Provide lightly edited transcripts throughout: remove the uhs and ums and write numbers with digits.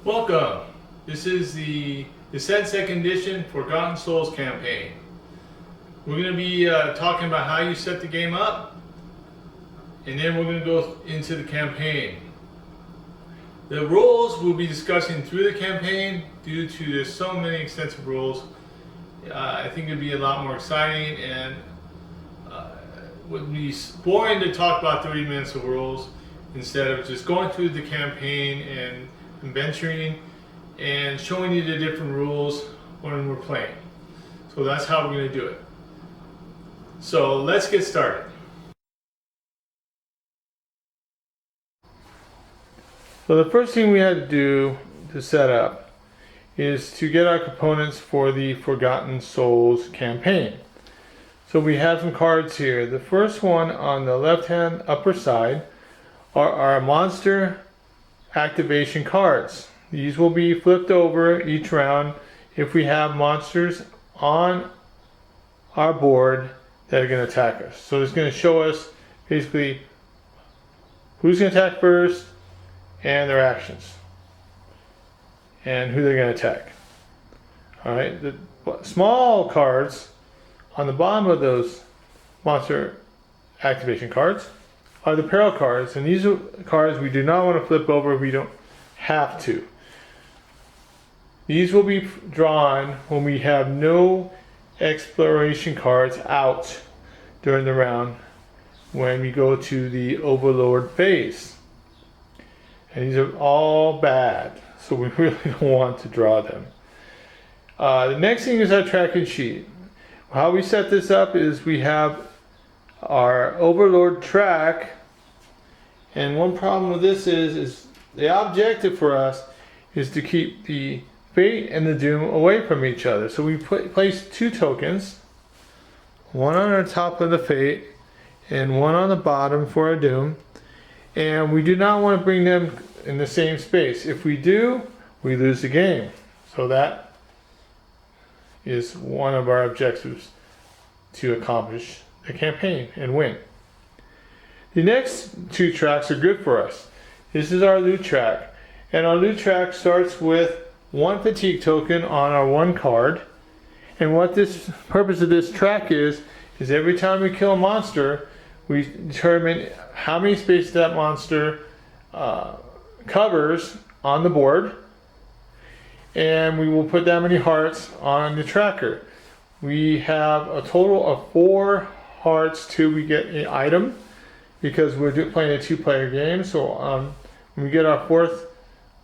Welcome! This is the Descent Second Edition Forgotten Souls campaign. We're going to be talking about how you set the game up, and then we're going to go into the campaign. The rules we'll be discussing through the campaign. Due to there's so many extensive rules, I think it'd be a lot more exciting and would be boring to talk about 30 minutes of rules instead of just going through the campaign and venturing and showing you the different rules when we're playing. So that's how we're going to do it. So let's get started. So the first thing we had to do to set up is to get our components for the Forgotten Souls campaign. So we have some cards here. The first one on the left hand upper side are our monster activation cards. These will be flipped over each round if we have monsters on our board that are going to attack us. So it's going to show us basically who's going to attack first and their actions and who they're going to attack. Alright, the small cards on the bottom of those monster activation cards are the Apparel Cards, and these are cards we do not want to flip over if we don't have to. These will be drawn when we have no Exploration Cards out during the round when we go to the Overlord Phase. And these are all bad, so we really don't want to draw them. The next thing is our tracking sheet. How we set this up is we have our Overlord track, and one problem with this is the objective for us is to keep the Fate and the Doom away from each other. So we place two tokens, one on the top of the Fate and one on the bottom for our Doom, and we do not want to bring them in the same space. If we do, we lose the game. So that is one of our objectives to accomplish the campaign and win. The next two tracks are good for us. This is our loot track, and our loot track starts with one fatigue token on our one card. And what this purpose of this track is every time we kill a monster, we determine how many spaces that monster covers on the board, and we will put that many hearts on the tracker. We have a total of 4 hearts till we get an item, because we're playing a 2-player game. So when we get our 4th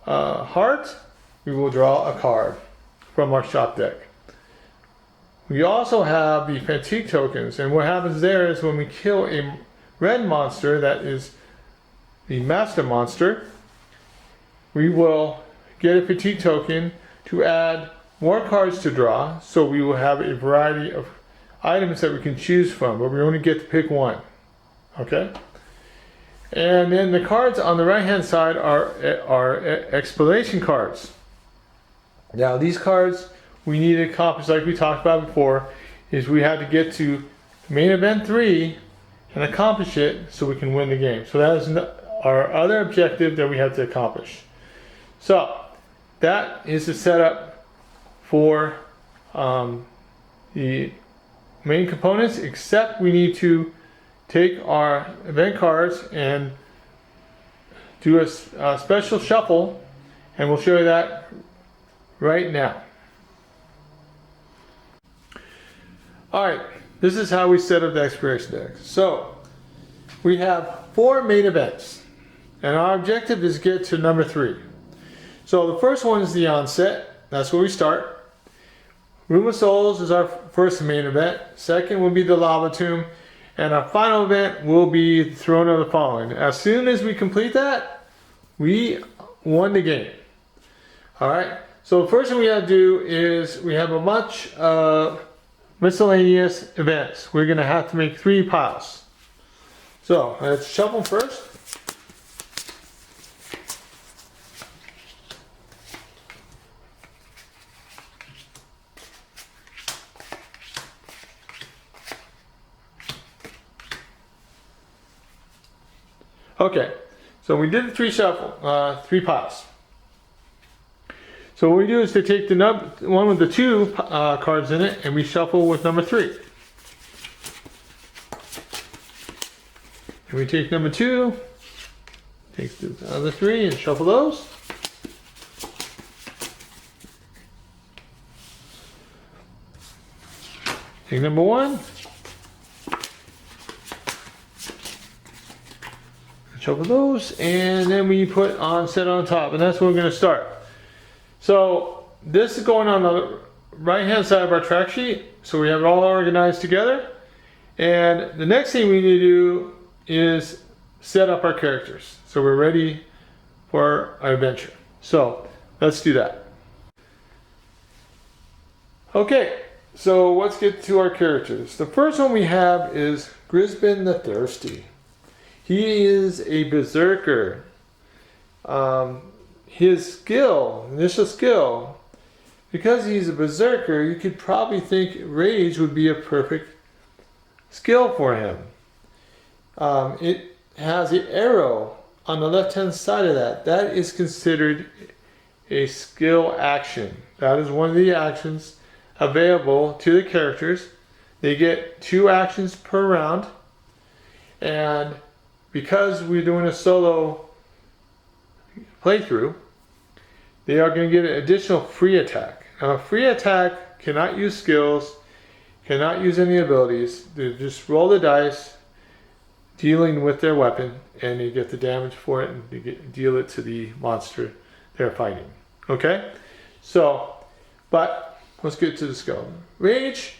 heart, we will draw a card from our shop deck. We also have the fatigue tokens, and what happens there is when we kill a red monster that is the master monster, we will get a fatigue token to add more cards to draw, so we will have a variety of items that we can choose from, but we only get to pick one. Okay? And then the cards on the right hand side are Expiration Cards. Now these cards we need to accomplish, like we talked about before, is we have to get to main event 3 and accomplish it so we can win the game. So that is our other objective that we have to accomplish. So that is the setup for the main components, except we need to take our event cards and do a special shuffle, and we'll show you that right now. Alright, this is how we set up the expiration deck. So we have 4 main events, and our objective is to get to number 3. So the first one is the Onset. That's where we start. Room of Souls is our first main event. Second will be the Lava Tomb. And our final event will be the Throne of the Fallen. As soon as we complete that, we won the game. Alright, so the first thing we have to do is we have a bunch of miscellaneous events. We're going to have to make 3 piles. So let's shuffle first. Okay, so we did the 3 piles. So what we do is to take the one with the 2 cards in it, and we shuffle with number 3. And we take number 2, take the other 3 and shuffle those. Take number 1. Shuffle those, and then we put Onset on top, and that's where we're going to start. So this is going on the right hand side of our track sheet, so we have it all organized together. And the next thing we need to do is set up our characters so we're ready for our adventure. So let's do that. Okay, so let's get to our characters. The first one we have is Greenstone the Thirsty. He is a berserker. His skill, initial skill, because he's a berserker, you could probably think rage would be a perfect skill for him. It has an arrow on the left hand side of that. That is considered a skill action. That is one of the actions available to the characters. They get 2 actions per round, and because we're doing a solo playthrough, they are going to get an additional free attack. Now, a free attack cannot use skills, cannot use any abilities. They just roll the dice, dealing with their weapon, and you get the damage for it, and you deal it to the monster they're fighting. Okay? So, but let's get to the skill. Rage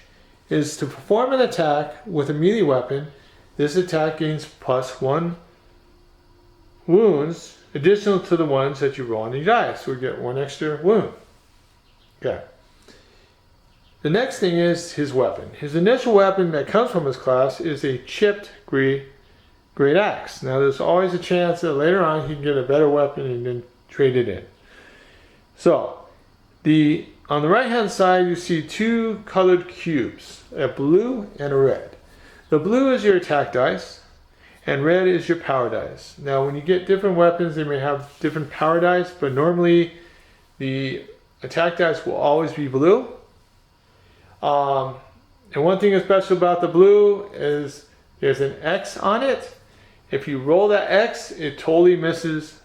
is to perform an attack with a melee weapon. This attack gains +1 wounds, additional to the ones that you roll on the dice. So we get 1 extra wound. Okay. The next thing is his weapon. His initial weapon that comes from his class is a chipped great axe. Now there's always a chance that later on he can get a better weapon and then trade it in. So on the right hand side you see 2 colored cubes, a blue and a red. The blue is your attack dice, and red is your power dice. Now, when you get different weapons, they may have different power dice, but normally the attack dice will always be blue. And one thing that's special about the blue is there's an X on it. If you roll that X, it totally misses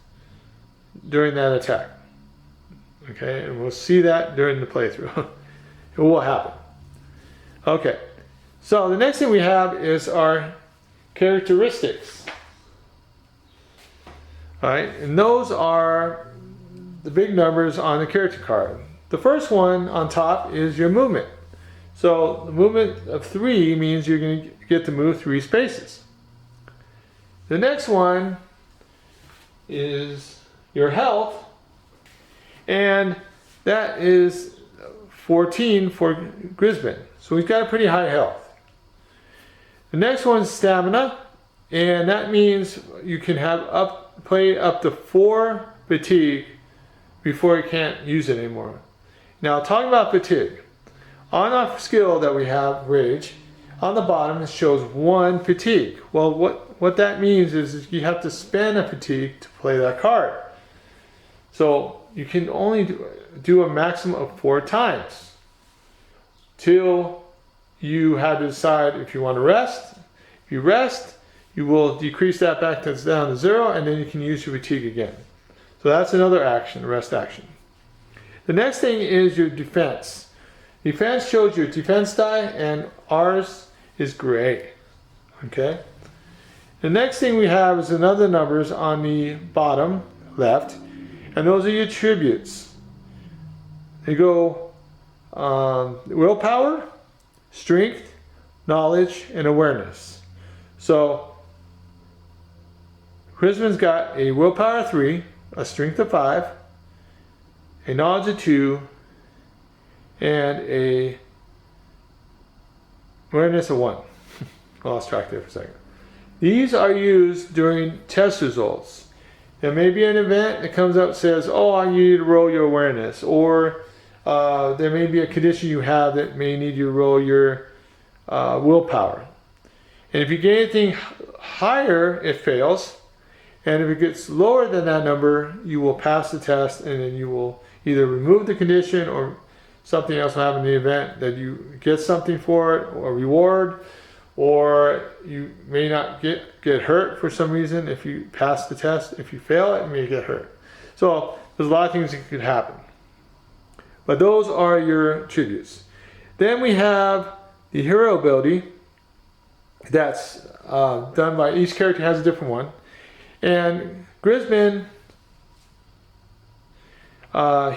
during that attack. Okay, and we'll see that during the playthrough. It will happen. Okay. So the next thing we have is our characteristics. Alright, and those are the big numbers on the character card. The first one on top is your movement. So the movement of 3 means you're going to get to move 3 spaces. The next one is your health, and that is 14 for Greenstone. So he's got a pretty high health. The next one's stamina, and that means you can play up to 4 fatigue before you can't use it anymore. Now, talking about fatigue, on our skill that we have, Rage, on the bottom it shows 1 fatigue. Well, what that means is you have to spend a fatigue to play that card. So you can only do a maximum of 4 times till you have to decide if you want to rest. If you rest, you will decrease that back down to 0, and then you can use your fatigue again. So that's another action, rest action. The next thing is your defense. Defense shows your defense die, and ours is gray. Okay? The next thing we have is another numbers on the bottom left, and those are your tributes. They go willpower, strength, knowledge, and awareness. So Greenstone's got a willpower 3, a strength of 5, a knowledge of 2, and a awareness of 1. I lost track there for a second. These are used during test results. There may be an event that comes up and says, oh, I need you to roll your awareness, or there may be a condition you have that may need you to roll your willpower. And if you get anything higher, it fails. And if it gets lower than that number, you will pass the test, and then you will either remove the condition or something else will happen in the event that you get something for it or reward, or you may not get hurt for some reason if you pass the test. If you fail it, you may get hurt. So there's a lot of things that could happen. But those are your tributes. Then we have the hero ability that's done by each character has a different one. And Grisman,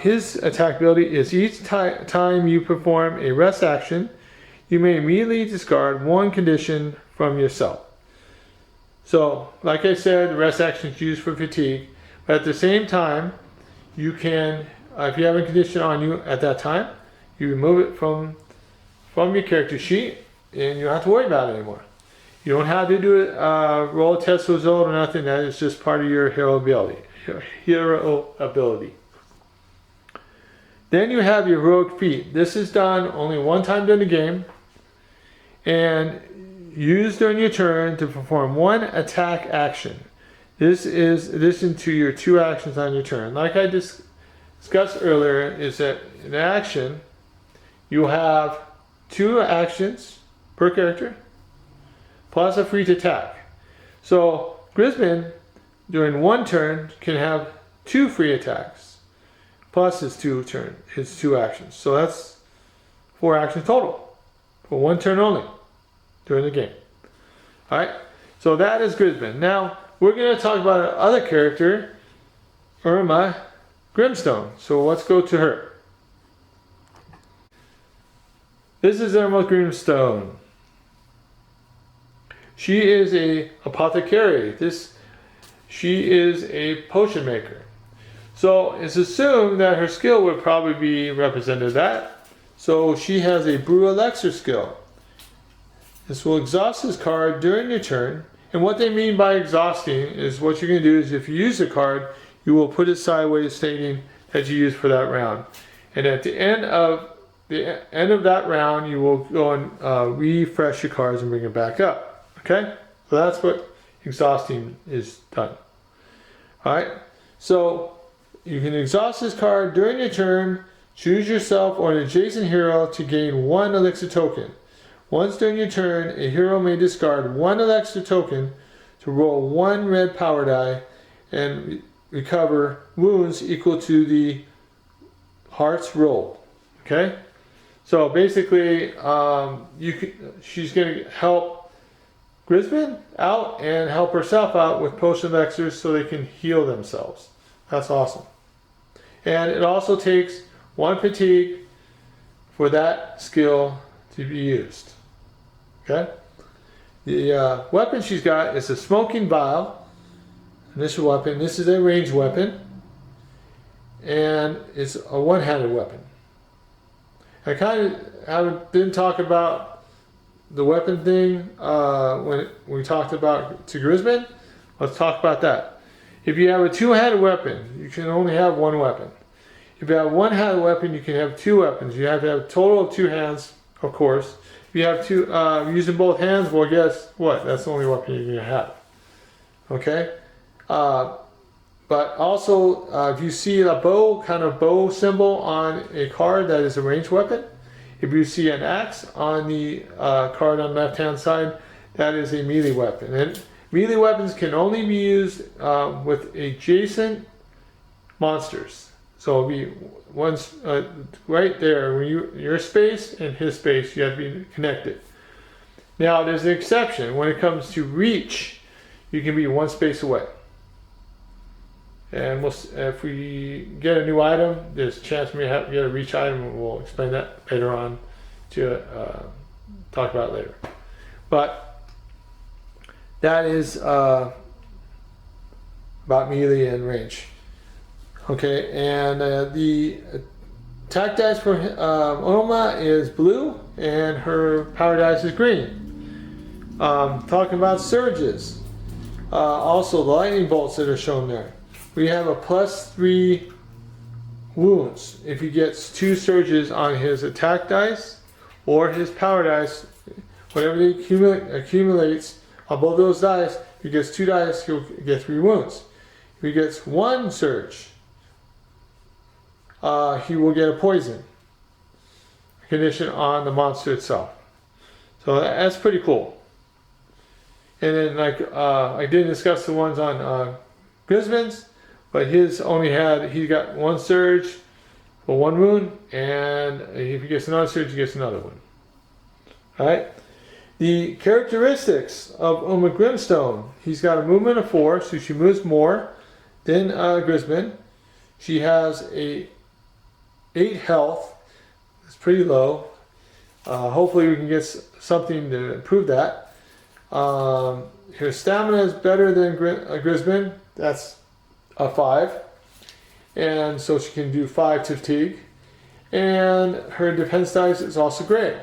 his attack ability is each time you perform a rest action, you may immediately discard one condition from yourself. So, like I said, the rest action is used for fatigue, but at the same time, you can, if you have a condition on you at that time, you remove it from your character sheet, and you don't have to worry about it anymore. You don't have to do it, roll a test result or nothing. That is just part of your hero ability. Then you have your heroic feat. This is done only one time during the game, and used during your turn to perform one attack action. This is in addition to your 2 actions on your turn. Like I discussed earlier, is that in action, you have 2 actions per character, plus a free to attack. So Grisman, during one turn, can have 2 free attacks, plus his 2 actions. So that's 4 actions total, for one turn only, during the game. Alright, so that is Grisman. Now, we're going to talk about our other character, Irma Greenstone. So let's go to her. This is Irma Greenstone. She is a apothecary. She is a potion maker. So it's assumed that her skill would probably be represented that. So she has a brew elixir skill. This will exhaust this card during your turn. And what they mean by exhausting is what you're going to do is if you use the card, you will put it sideways stating that you used for that round. And at the end of that round, you will go and refresh your cards and bring it back up. Okay? So that's what exhausting is done. Alright? So you can exhaust this card during your turn, choose yourself or an adjacent hero to gain 1 elixir token. Once during your turn, a hero may discard 1 elixir token to roll 1 red power die and recover wounds equal to the hearts rolled. Okay? So basically, she's going to help Grisman out and help herself out with potion elixirs so they can heal themselves. That's awesome. And it also takes 1 fatigue for that skill to be used. Okay? The weapon she's got is a smoking vial. Initial weapon. This is a ranged weapon. And it's a one-handed weapon. I didn't talk about the weapon thing when we talked about to Grisman. Let's talk about that. If you have a 2-handed weapon, you can only have 1 weapon. If you have a 1-handed weapon, you can have 2 weapons. You have to have a total of 2 hands, of course. If you have 2 using both hands, well, guess what? That's the only weapon you're going to have. Okay? But also, if you see a bow symbol on a card, that is a ranged weapon. If you see an axe on the card on the left-hand side, that is a melee weapon. And melee weapons can only be used with adjacent monsters. So it'll be once right there, when your space and his space, you have to be connected. Now, there's an exception. When it comes to reach, you can be 1 space away. And if we get a new item, there's a chance we may have to get a reach item, and we'll explain that later on to talk about it later. But that is about melee and range. Okay, and the attack dice for Alma is blue, and her power dice is green. Talking about surges. Also, the lightning bolts that are shown there. We have a +3 wounds if he gets 2 surges on his attack dice or his power dice. Whatever he accumulates on both those dice, if he gets 2 dice, he'll get 3 wounds. If he gets 1 surge he will get a poison condition on the monster itself. So that's pretty cool. And then I didn't discuss the ones on Grisman's, but his he got one surge for one wound, and if he gets another surge, he gets another one. Alright. The characteristics of Alma Greenstone. He's got a movement of 4, so she moves more than Grisman. She has a 8 health. It's pretty low. Hopefully we can get something to improve that. Her stamina is better than Grisman. That's a 5. And so she can do 5 to fatigue. And her defense dice is also great.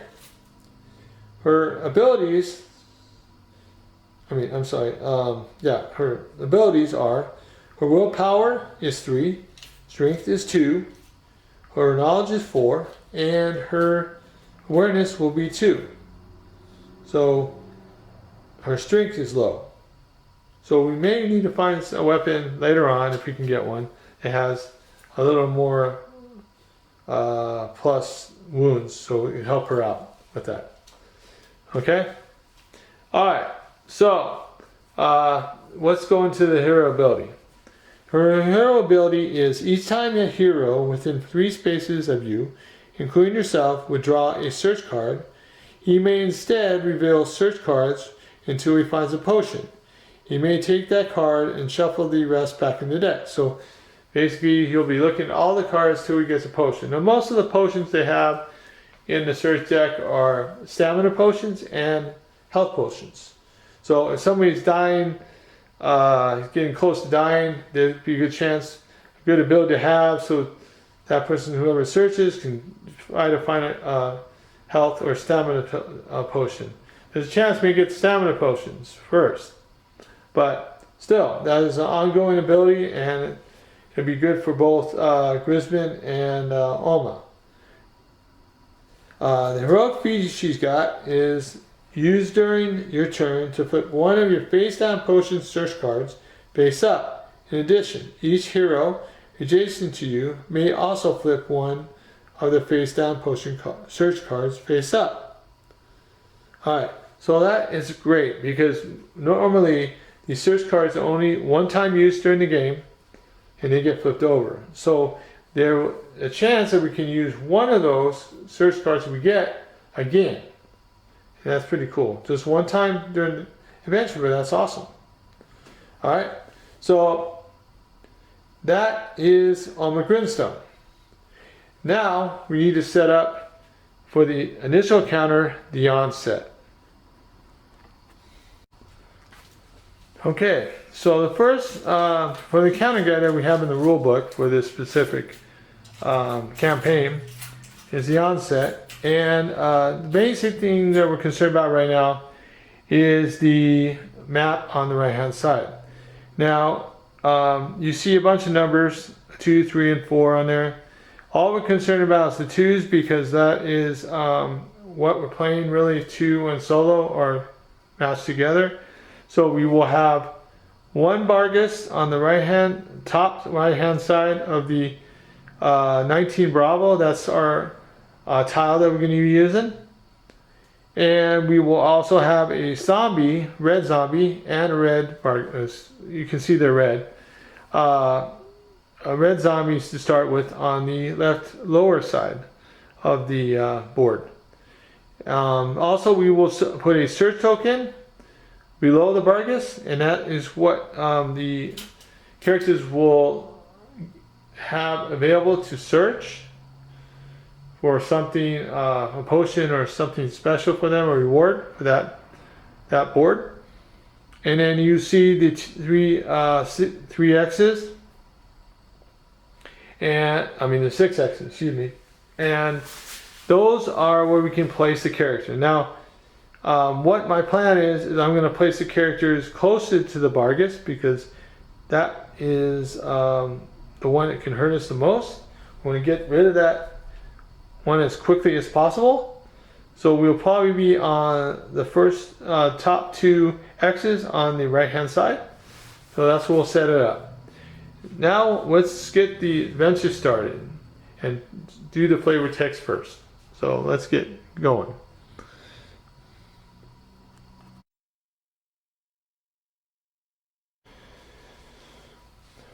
Her abilities, her abilities are, her willpower is 3, strength is 2, her knowledge is 4, and her awareness will be 2. So her strength is low. So we may need to find a weapon later on, if we can get one, that has a little more plus wounds, so we can help her out with that. Okay? Alright, so let's go into the hero ability. Her hero ability is each time a hero within 3 spaces of you, including yourself, would draw a search card, he may instead reveal search cards until he finds a potion. He may take that card and shuffle the rest back in the deck. So basically he'll be looking at all the cards till he gets a potion. Now most of the potions they have in the search deck are stamina potions and health potions. So if somebody's dying, getting close to dying, there'd be a good chance, a good ability to have, so that person, whoever searches, can try to find a health or stamina potion. There's a chance we get stamina potions first, but still, that is an ongoing ability, and it'd be good for both Grisman and Alma. The heroic feat she's got is use during your turn to flip one of your face down potion search cards face up. In addition, each hero adjacent to you may also flip one of the face down potion search cards face up. Alright, so that is great because normally these search cards are only one time used during the game and they get flipped over. So there's a chance that we can use one of those search cards we get again. And that's pretty cool. Just one time during the adventure, but that's awesome. Alright, so that is Alma Greenstone. Now we need to set up for the initial encounter, the Onset. Okay, so the first, for the encounter guide that we have in the rule book for this specific campaign is the Onset. And the basic thing that we're concerned about right now is the map on the right hand side. Now you see a bunch of numbers, 2, 3, and 4 on there. All we're concerned about is the 2s because that is what we're playing really. 2 and solo are matched together. So we will have one Vargas on the top right hand side of the 19 Bravo. That's our tile that we're going to be using. And we will also have a zombie, red zombie, and a red Vargas. You can see they're red. A red zombies to start with on the left lower side of the board. Also, we will put a search token below the Vargas, and that is what the characters will have available to search for something, a potion or something special for them, a reward for that board. And then you see the three X's, and the 6 X's, excuse me. And those are where we can place the character. Now, what my plan is I'm going to place the characters closer to the Vargas because that is the one that can hurt us the most. We want to get rid of that one as quickly as possible. So we'll probably be on the first top 2 X's on the right hand side. So that's where we'll set it up. Now let's get the adventure started. and do the flavor text first. So let's get going.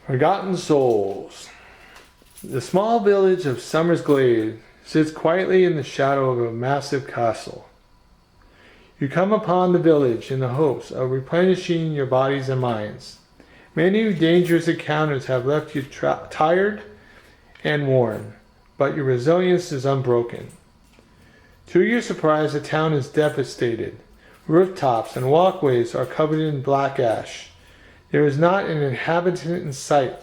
Forgotten Souls. The small village of Summer's Glade sits quietly in the shadow of a massive castle. You come upon the village in the hopes of replenishing your bodies and minds. Many dangerous encounters have left you tired and worn, but your resilience is unbroken. To your surprise, the town is devastated. Rooftops and walkways are covered in black ash. There is not an inhabitant in sight.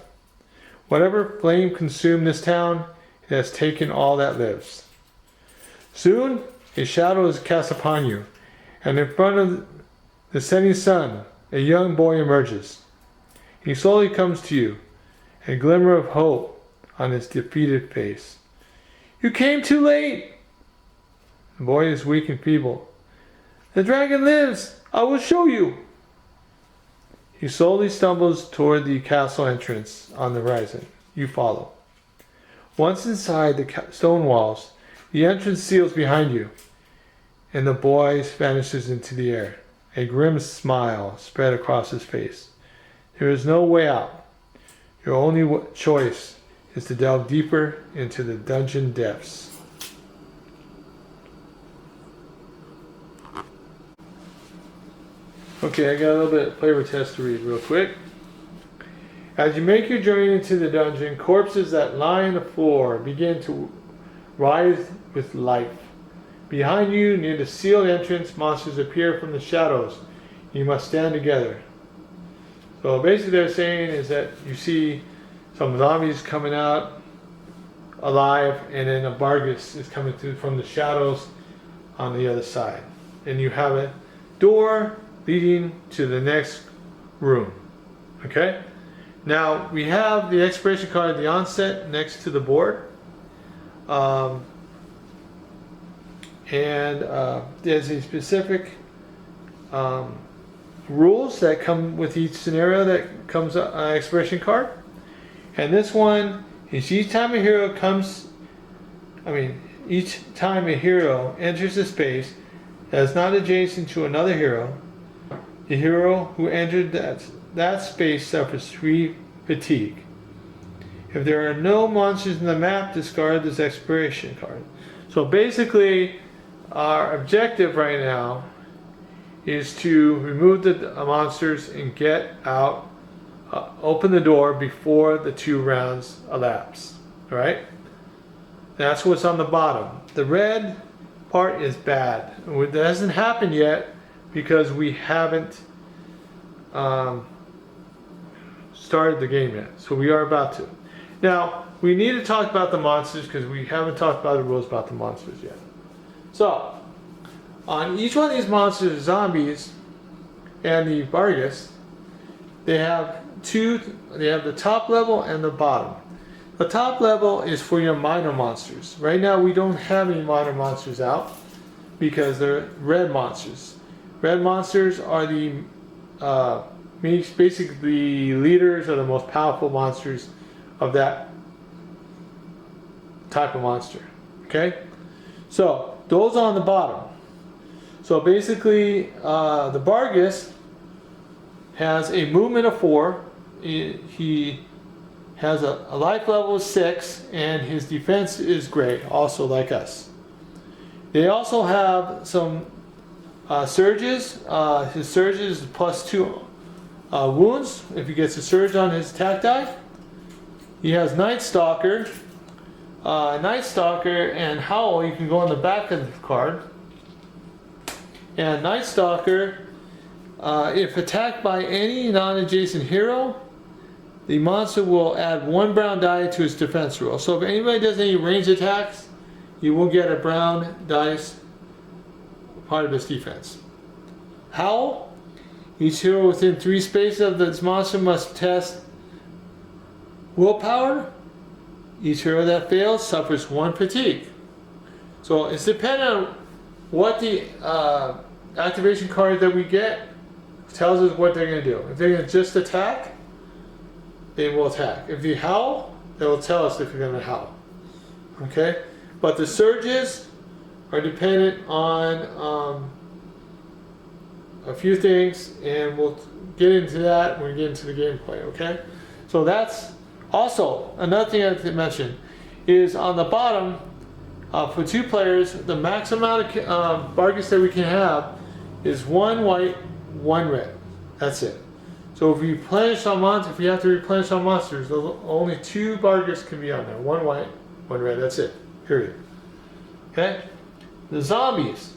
Whatever flame consumed this town, it has taken all that lives. Soon, a shadow is cast upon you, and in front of the setting sun, a young boy emerges. He slowly comes to you, a glimmer of hope on his defeated face. "You came too late!" The boy is weak and feeble. "The dragon lives! I will show you!" He slowly stumbles toward the castle entrance on the horizon. You follow. Once inside the stone walls, the entrance seals behind you, and the boy vanishes into the air. A grim smile spread across his face. There is no way out. Your only choice is to delve deeper into the dungeon depths. Okay, I got a little bit of flavor test to read real quick. As you make your journey into the dungeon, corpses that lie on the floor begin to rise with life. Behind you, near the sealed entrance, monsters appear from the shadows. You must stand together. So basically they're saying is that you see some zombies coming out alive, and then a Vargas is coming through from the shadows on the other side. And you have a door leading to the next room. Okay? Now we have the expiration card, the Onset, next to the board. There's a specific rules that come with each scenario that comes on an expiration card. And this one is each time a hero enters a space that is not adjacent to another hero, the hero who entered that space suffers 3 fatigue. If there are no monsters in the map, discard this expiration card. So basically, our objective right now is to remove the monsters and get out, open the door before the 2 rounds elapse. Alright? That's what's on the bottom. The red part is bad. That hasn't happened yet because we haven't started the game yet. So we are about to. Now, we need to talk about the monsters because we haven't talked about the rules about the monsters yet. So, on each one of these monsters, zombies, and the Vargas, they have the top level and the bottom. The top level is for your minor monsters. Right now we don't have any minor monsters out because they're red monsters. Red monsters are basically leaders or the most powerful monsters of that type of monster. Okay? So, those are on the bottom. So basically, the Vargas has a movement of 4. He has a life level of 6, and his defense is great, also like us. They also have some surges. His surge is +2 wounds if he gets a surge on his attack die. He has Night Stalker. Night Stalker and Howl, you can go on the back of the card. And Night Stalker, if attacked by any non-adjacent hero, the monster will add 1 brown die to its defense roll. So if anybody does any ranged attacks, you will get a brown dice part of his defense. Howl, each hero within 3 spaces of this monster must test willpower. Each hero that fails suffers 1 fatigue. So it's dependent on what the activation card that we get tells us what they're going to do. If they're going to just attack, they will attack. If they howl, they will tell us if they're going to howl. Okay, but the surges are dependent on a few things, and we'll get into that when we get into the gameplay. Okay, so that's also another thing I have to mention is on the bottom for 2 players, the max amount of Vargas that we can have is 1 white, 1 red. That's it. So if you replenish on monsters, if you have to replenish on monsters, only 2 Vargas can be on there. 1 white, 1 red. That's it. Period. Okay. The zombies.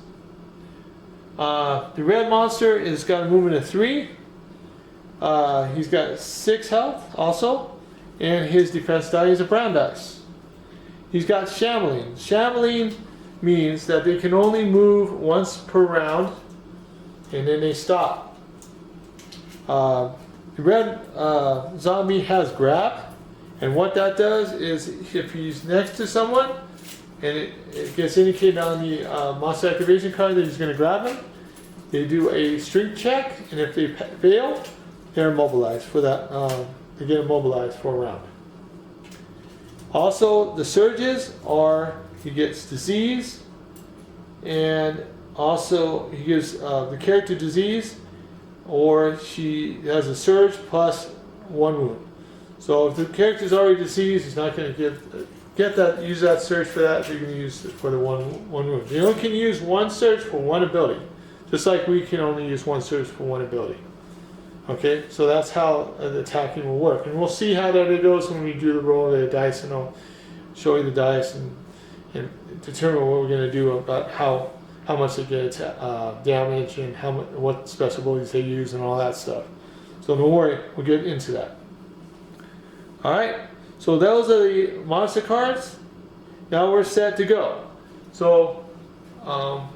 The red monster is got a movement of 3. He's got 6 health also, and his defense die is a brown dice. He's got shambling. Shambling means that they can only move once per round, and then they stop. The red zombie has grab, and what that does is if he's next to someone and it gets indicated on the monster activation card that he's going to grab him, they do a strength check, and if they fail, they're immobilized for that. They get immobilized for a round. Also, the surges are he gets disease, and also he gives the character disease, or she has a surge plus 1 wound. So if the character's already diseased, he's not going to use that surge for that. You're going to use it for the one wound. You only can use 1 surge for 1 ability, just like we can only use 1 surge for 1 ability. Okay, so that's how the attacking will work, and we'll see how that goes when we do the roll of the dice, and I'll show you the dice and determine what we're going to do about how much they get damage and what special abilities they use and all that stuff. So don't worry, we'll get into that. Alright, so those are the monster cards. Now we're set to go. So I'm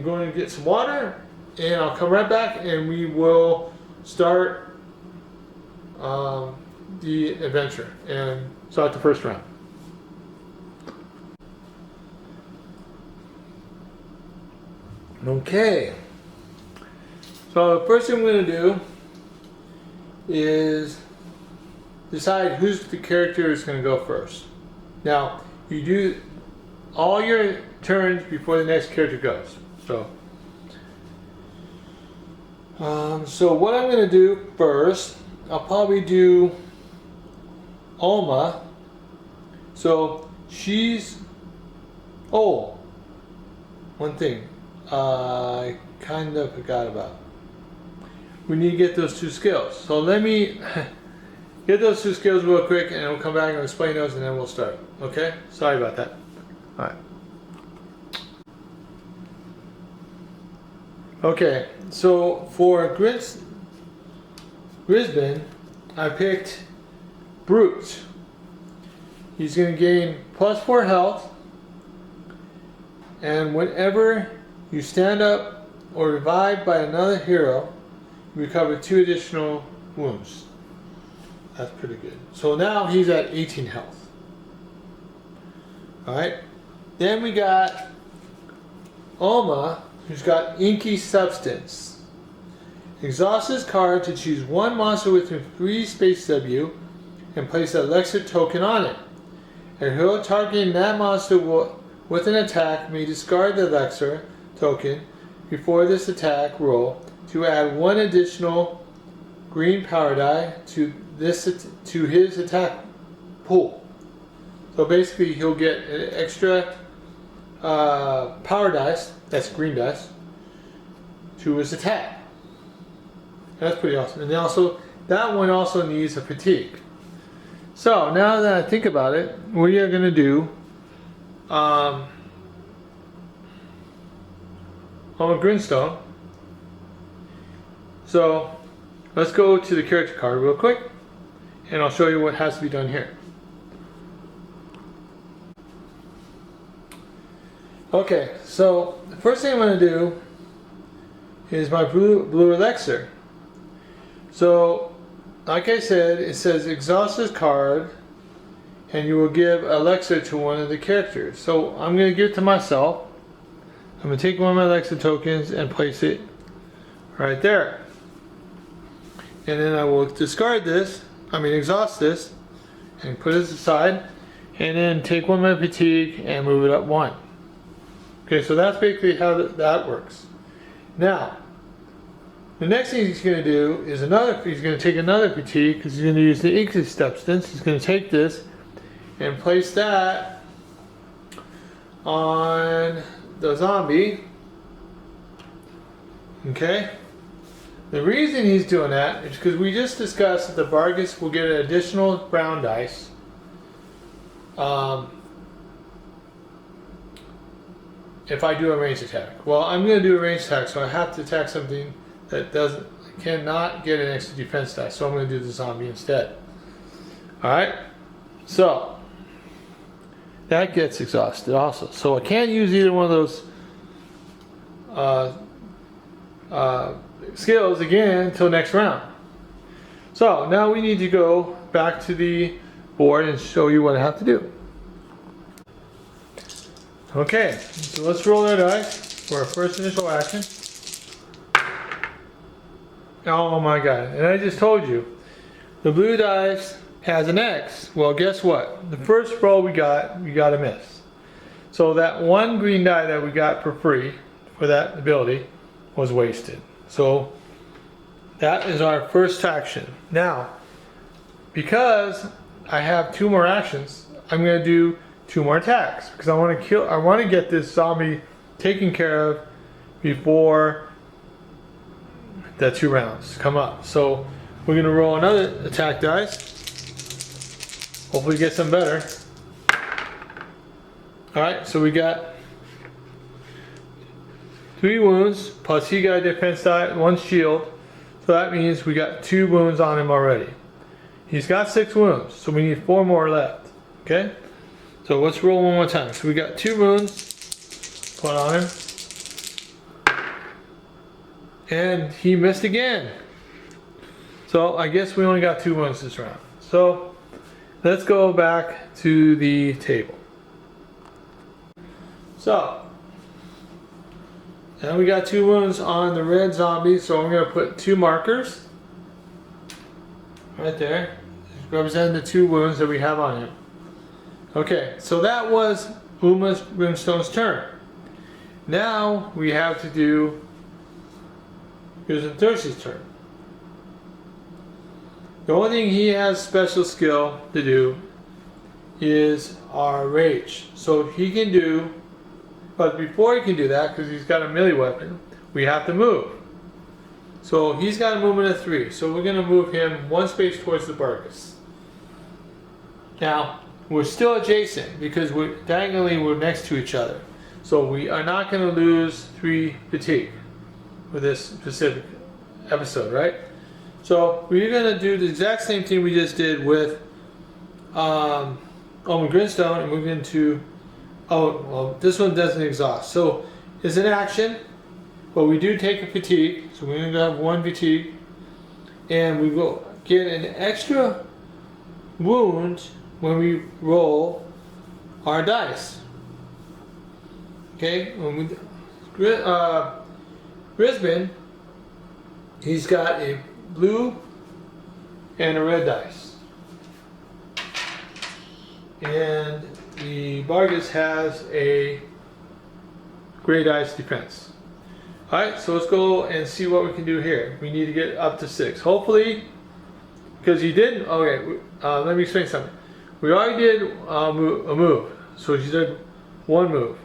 going to get some water, and I'll come right back and we will start the adventure and start the first round. Okay, so the first thing I'm going to do is decide who's the character is going to go first. Now, you do all your turns before the next character goes. So what I'm going to do first, I'll probably do Alma. So she's... Oh, one thing I kind of forgot about. We need to get those 2 skills. So let me get those 2 skills real quick, and we'll come back and explain those, and then we'll start. Okay? Sorry about that. All right. Okay, so for Grisbin, I picked Brute. He's going to gain +4 health, and whenever you stand up or revived by another hero, you recover 2 additional wounds. That's pretty good. So now he's at 18 health. Alright. Then we got Alma, who's got Inky Substance. Exhaust this card to choose 1 monster within 3 space W and place an elixir token on it. A hero targeting that monster with an attack may discard the elixir token before this attack roll to add 1 additional green power die to his attack pool. So basically he'll get an extra power dice, that's green dice, to his attack. That's pretty awesome. And also, that one also needs a fatigue. So now that I think about it, what are you going to do? I'm a Greenstone. So let's go to the character card real quick, and I'll show you what has to be done here. Okay, so the first thing I'm going to do is my blue elixir. So, like I said, it says exhaust this card, and you will give elixir to one of the characters. So I'm going to give it to myself. I'm going to take one of my elixir tokens and place it right there. And then I will discard this, exhaust this, and put it aside. and then take 1 minute fatigue and move it up 1. Okay, so that's basically how that works. Now, the next thing he's going to do is he's going to take another fatigue because he's going to use the Ixie substance. He's going to take this and place that on the zombie. Okay? The reason he's doing that is because we just discussed that the Vargas will get an additional brown dice. If I do a ranged attack. Well, I'm going to do a ranged attack, so I have to attack something that cannot get an extra defense dice. So I'm going to do the zombie instead. Alright? So, that gets exhausted also. So I can't use either one of those skills again until next round. So, now we need to go back to the board and show you what I have to do. Okay, so let's roll our dice for our first initial action. Oh my god, and I just told you, the blue dice has an X. Well, guess what? The first roll we got a miss. So that 1 green die that we got for free for that ability was wasted. So that is our first action. Now, because I have 2 more actions, I'm going to do 2 more attacks because I want to get this zombie taken care of before the 2 rounds come up. So we're going to roll another attack dice. Hopefully get some better. Alright, so we got 3 wounds plus he got a defense die, 1 shield. So that means we got 2 wounds on him already. He's got 6 wounds, so we need 4 more left. Okay? So let's roll one more time. So we got 2 wounds put on him. And he missed again. So I guess we only got 2 wounds this round. So let's go back to the table. So now we got 2 wounds on the red zombie. So I'm going to put 2 markers right there, representing the 2 wounds that we have on him. Okay, so that was Uma's Greenstone's turn. Now we have to do Susan Thirsty's turn. The only thing he has special skill to do is our rage. So he can do, but before he can do that, because he's got a melee weapon, we have to move. So he's got a movement of 3. So we're going to move him 1 space towards the Vargas. Now, we're still adjacent because we're next to each other. So we are not going to lose 3 fatigue for this specific episode, right? So we're going to do the exact same thing we just did with Greenstone, and we're going to, this one doesn't exhaust. So it's an action, but we do take a fatigue. So we're going to have 1 fatigue, and we will get an extra wound when we roll our dice. Okay, when we Brisbane, he's got a blue and a red dice, and the Vargas has a gray dice defense. Alright, so let's go and see what we can do here. We need to get up to 6. Hopefully, because you didn't, okay, let me explain something. We already did a move, so you did 1 move,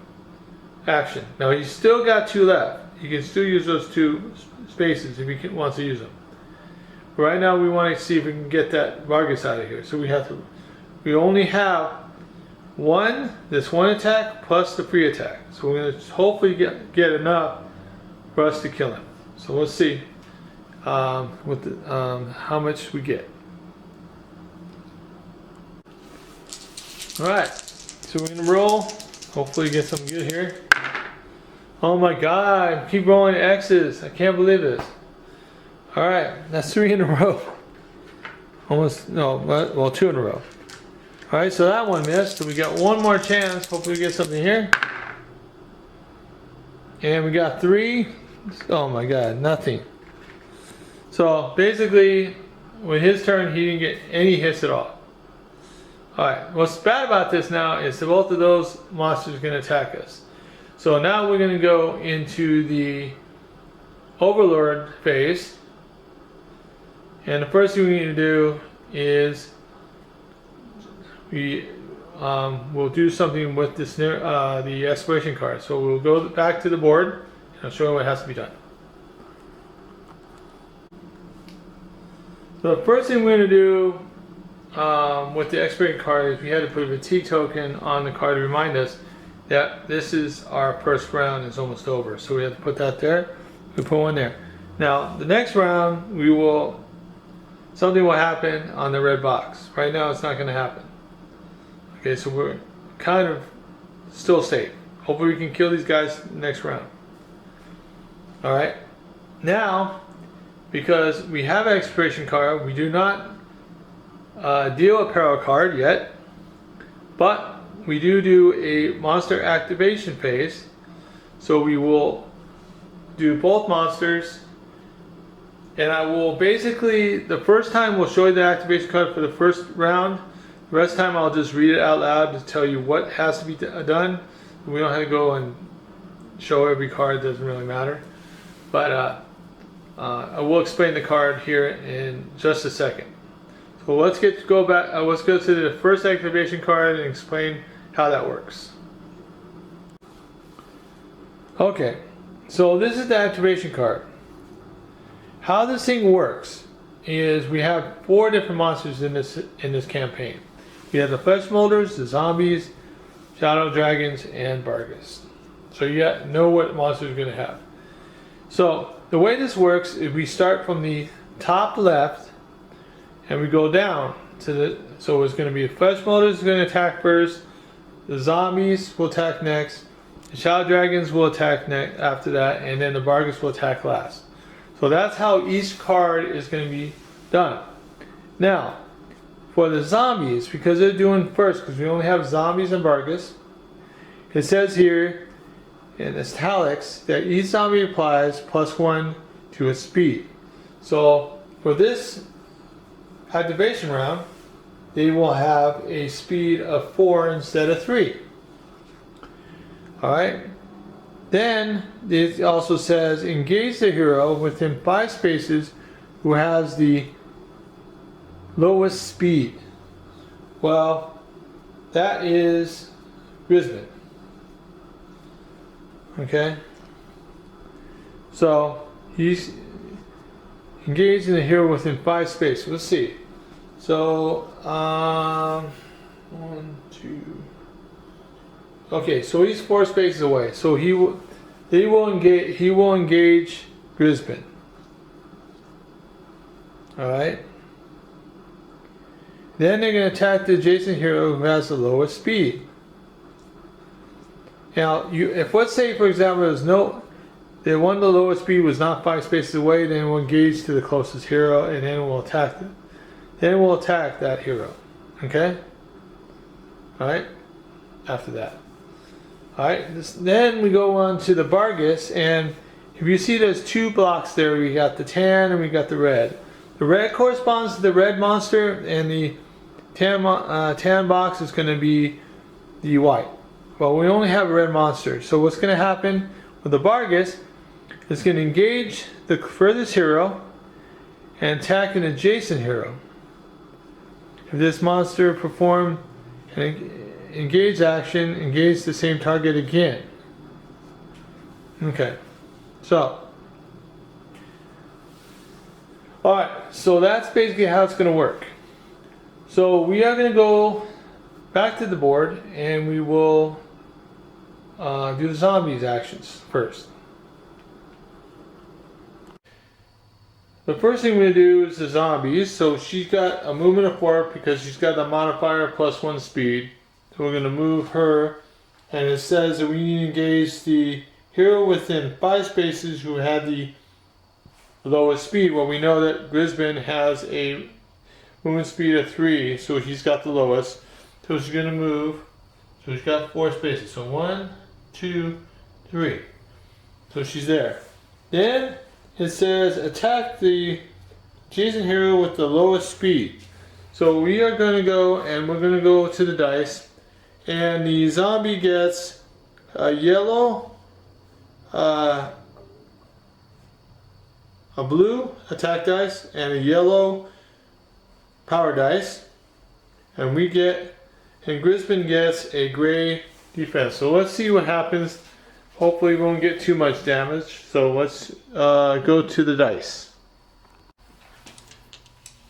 action. Now he's still got 2 left. He can still use those 2 spaces if he wants to use them. But right now we want to see if we can get that Vargas out of here. So we only have this one attack plus the free attack. So we're going to hopefully get enough for us to kill him. So let's see how much we get. Alright, so we're going to roll. Hopefully get something good here. Oh my god, keep rolling X's. I can't believe this. Alright, that's 3 in a row. Almost, no, well, 2 in a row. Alright, so that one missed. So we got 1 more chance. Hopefully we get something here. And we got 3. Oh my god, nothing. So basically, with his turn, he didn't get any hits at all. Alright, what's bad about this now is that both of those monsters are going to attack us. So now we're going to go into the Overlord phase. And the first thing we need to do is we'll do something with this the Expiration Card. So we'll go back to the board and I'll show you what has to be done. So the first thing we're going to do with the Expiration Card is we had to put a fatigue token on the card to remind us that this is our first round is almost over. So we have to put that there. We put one there. Now the next round something will happen on the red box. Right now it's not going to happen. Okay, so we're kind of still safe. Hopefully we can kill these guys next round. Alright. Now, because we have an Expiration Card, we do not deal Apparel Card yet. But we do a monster activation phase. So we will do both monsters. And I will basically, the first time we'll show you the activation card for the first round. The rest of the time I'll just read it out loud to tell you what has to be done. We don't have to go and show every card, it doesn't really matter. But I will explain the card here in just a second. So let's go to the first activation card and explain how that works. Okay, so this is the activation card. How this thing works is we have 4 different monsters in this campaign. We have the flesh molders, the zombies, shadow dragons, and Vargas. So you know what monsters you're going to have. So the way this works is we start from the top left and we go down to the. So it's going to be the flesh molders is going to attack first. The zombies will attack next. The shadow dragons will attack next after that, and then the Vargas will attack last. So that's how each card is going to be done. Now, for the zombies, because they're doing first, because we only have zombies and Vargas, it says here in italics that each zombie applies +1 to its speed. So for this activation round, they will have a speed of 4 instead of 3. Alright. Then it also says engage the hero within 5 spaces who has the lowest speed. Well, that is Greenstone. Okay. So he's engaged in the hero within 5 spaces. Let's see. So 1, 2. Okay, so he's 4 spaces away. So he will engage Greenstone. All right. Then they're going to attack the adjacent hero who has the lowest speed. Now, if let's say for example the one the lowest speed was not 5 spaces away, then we'll engage to the closest hero and then we'll attack them. Then we'll attack that hero. Okay. All right. After that. Alright, then we go on to the Vargas, and if you see there's 2 blocks there, we got the tan and we got the red. The red corresponds to the red monster, and the tan box is going to be the white. Well, we only have a red monster, so what's going to happen with the Vargas is going to engage the furthest hero and attack an adjacent hero. If this monster performs an engage action, engage the same target again. Okay, so alright, so that's basically how it's going to work. So we are going to go back to the board and we will do the zombies actions first. The first thing we're going to do is the zombies. So she's got a movement of 4 because she's got the modifier +1 speed. So we're going to move her, and it says that we need to engage the hero within 5 spaces who had the lowest speed. Well, we know that Greenstone has a movement speed of 3, so he's got the lowest. So she's going to move. So she's got 4 spaces. So 1, 2, 3. So she's there. Then it says attack the adjacent hero with the lowest speed. So we are going to go and we're going to go to the dice. And the zombie gets a yellow, a blue attack dice, and a yellow power dice. And Greenstone gets a gray defense. So let's see what happens. Hopefully we won't get too much damage. So let's go to the dice.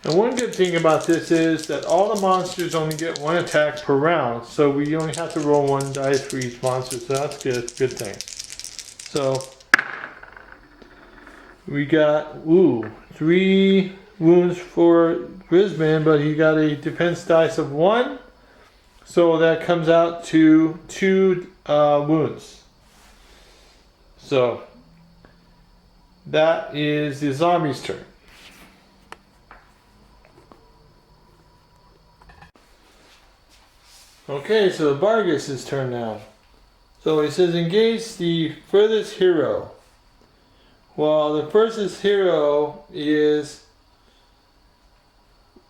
And one good thing about this is that all the monsters only get one attack per round. So we only have to roll one dice for each monster. So that's good thing. So we got 3 wounds for Greenstone, but he got a defense dice of 1. So that comes out to 2 wounds. So that is the zombie's turn. Okay, so Vargas' turn now. So he says engage the furthest hero. Well, the furthest hero is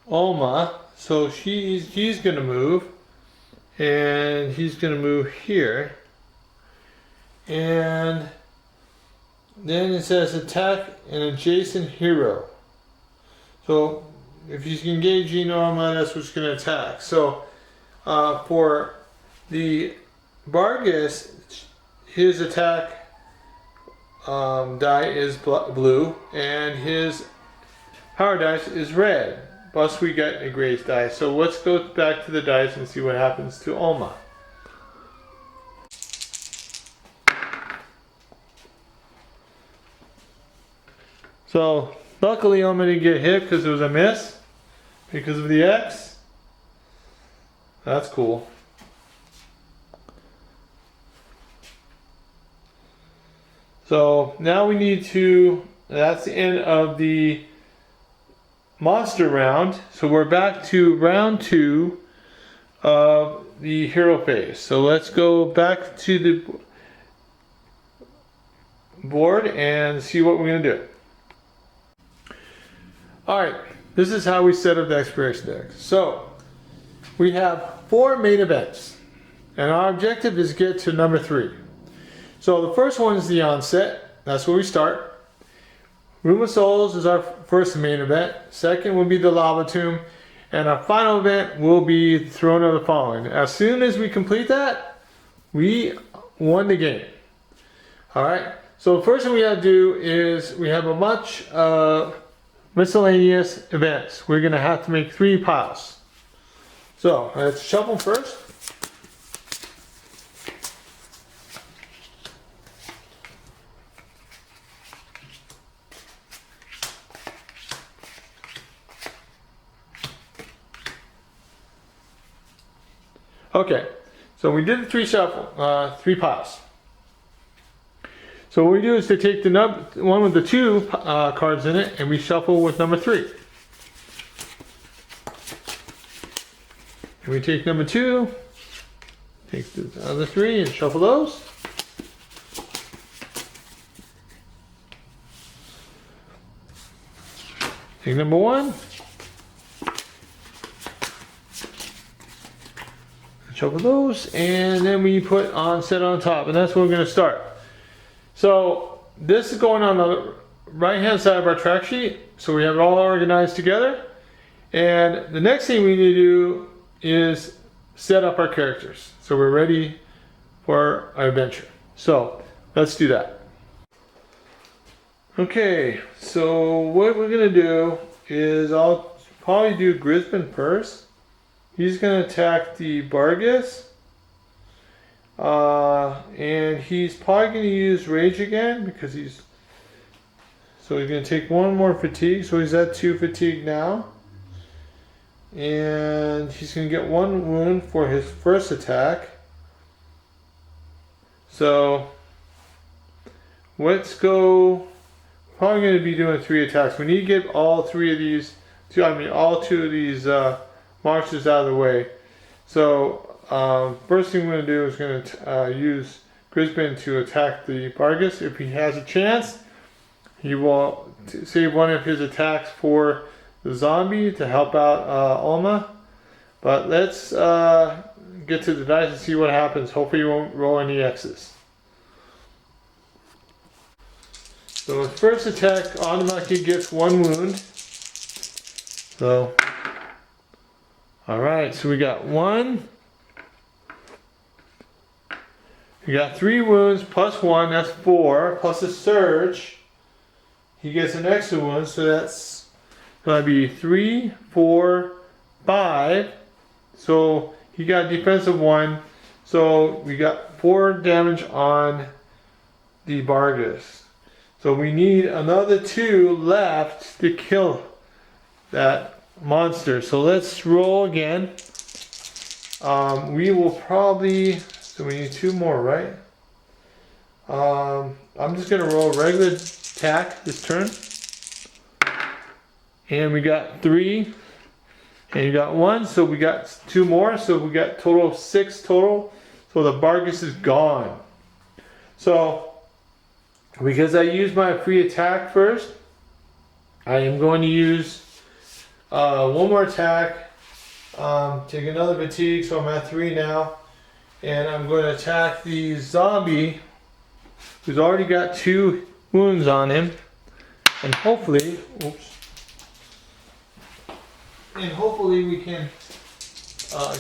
Alma. So he's going to move. And he's going to move here. And then it says attack an adjacent hero. So if he's engaging Alma, that's what's going to attack. So for the Vargas, his attack die is blue, and his power dice is red. Plus we got a gray dice. So let's go back to the dice and see what happens to Alma. So luckily Alma didn't get hit because it was a miss because of the X. That's cool. So now we need to, that's the end of the monster round. So we're back to round 2 of the hero phase. So let's go back to the board and see what we're going to do. Alright, this is how we set up the expiration deck. So we have 4 main events, and our objective is to get to number 3. So the first one is the Onset. That's where we start. Room of Souls is our first main event. Second will be the Lava Tomb, and our final event will be the Throne of the Fallen. As soon as we complete that, we won the game. All right. So the first thing we have to do is we have a bunch of miscellaneous events. We're going to have to make 3 piles. So let's shuffle first. Okay, so we did the 3 piles. So what we do is to take the one with the 2 cards in it, and we shuffle with number 3. And we take number 2, take the other 3 and shuffle those. Take number 1. Shuffle those, and then we put Onset on top, and that's where we're going to start. So this is going on the right hand side of our track sheet, so we have it all organized together. And the next thing we need to do is set up our characters, so we're ready for our adventure. So let's do that. Okay, so what we're going to do is I'll probably do Greenstone first. He's going to attack the Vargas. And he's probably going to use Rage again because so he's going to take 1 more fatigue. So he's at 2 fatigue now. And he's going to get 1 wound for his first attack. So let's go. Probably going to be doing 3 attacks. We need to get all 2 of these monsters out of the way. So first thing we're going to do is going to use Greenstone to attack the Vargas. If he has a chance, he will save 1 of his attacks for the zombie to help out Alma. But let's get to the dice and see what happens. Hopefully you won't roll any X's. So first attack automatically gets 1 wound. So, alright, so we got 1. We got 3 wounds plus 1, that's 4, plus a surge. He gets an extra wound, so that's going to be 3, 4, 5. So he got defensive 1. So we got 4 damage on the Vargas. So we need another 2 left to kill that monster. So let's roll again. We will probably, so we need 2 more, right? I'm just gonna roll regular attack this turn. And we got 3. And you got 1, so we got 2 more. So we got total of 6 total. So the Vargas is gone. So because I used my free attack first, I am going to use 1 more attack, take another fatigue, so I'm at 3 now, and I'm going to attack the zombie who's already got 2 wounds on him, and hopefully, we can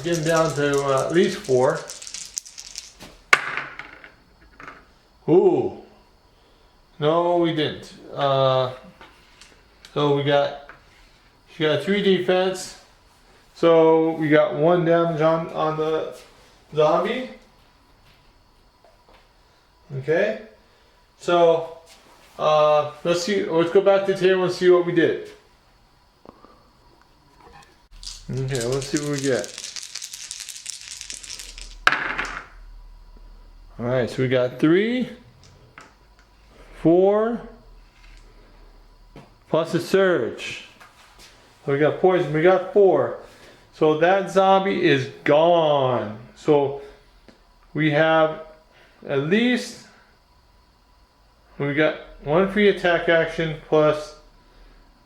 get him down to at least 4. Ooh. No, we didn't. So she got 3 defense. So we got 1 damage on the zombie. Okay. So let's go back to the table and see what we did. Okay, let's see what we get. Alright, so we got 3, 4, plus a surge. So we got poison, we got 4. So that zombie is gone. So we have at least, we got 1 free attack action plus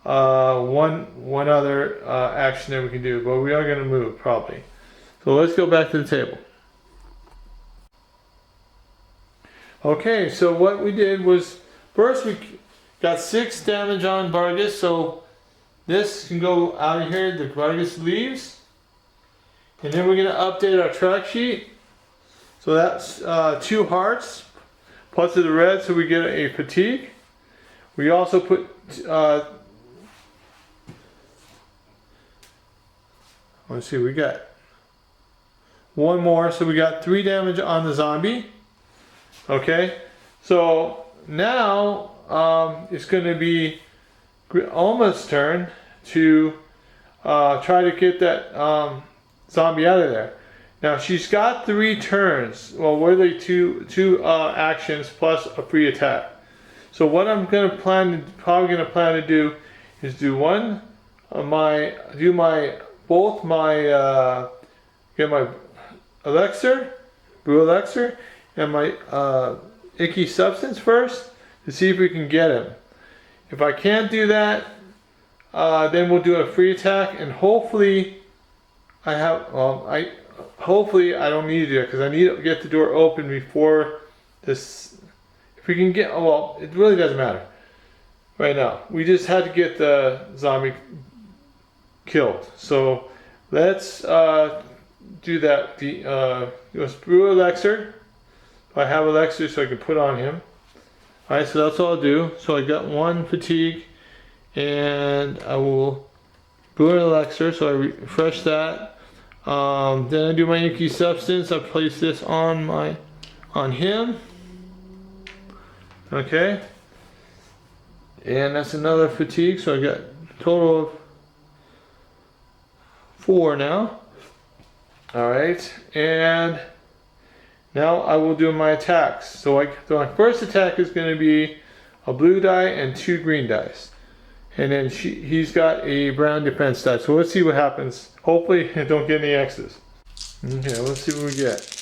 one other action that we can do, but we are going to move probably. So let's go back to the table. Okay, so what we did was, first we got 6 damage on Vargas, so this can go out of here, the Vargas leaves. And then we're going to update our track sheet. So that's 2 hearts, plus the red, so we get a fatigue. We also put, let's see, we got 1 more, so we got 3 damage on the zombie. Okay, so now it's going to be Alma's turn to try to get that zombie out of there. Now she's got 3 turns. Well, what are they? Two actions plus a free attack. So what I'm going to probably going to plan to do is do get my elixir, brew elixir, and my icky substance first to see if we can get him. If I can't do that, then we'll do a free attack, and hopefully hopefully I don't need to do it because I need to get the door open before this. If we can get, well, it really doesn't matter right now. We just had to get the zombie killed. So let's do that. Let's brew elixir. I have elixir, so I can put on him. Alright, so that's all I'll do. So I got 1 fatigue, and I will brew an elixir, so I refresh that. Then I do my inky substance. I place this on him. Okay. And that's another fatigue, so I got a total of 4 now. Alright, and now I will do my attacks. So my first attack is going to be a blue die and 2 green dice. And then he's got a brown defense die. So let's see what happens. Hopefully I don't get any X's. Okay, let's see what we get.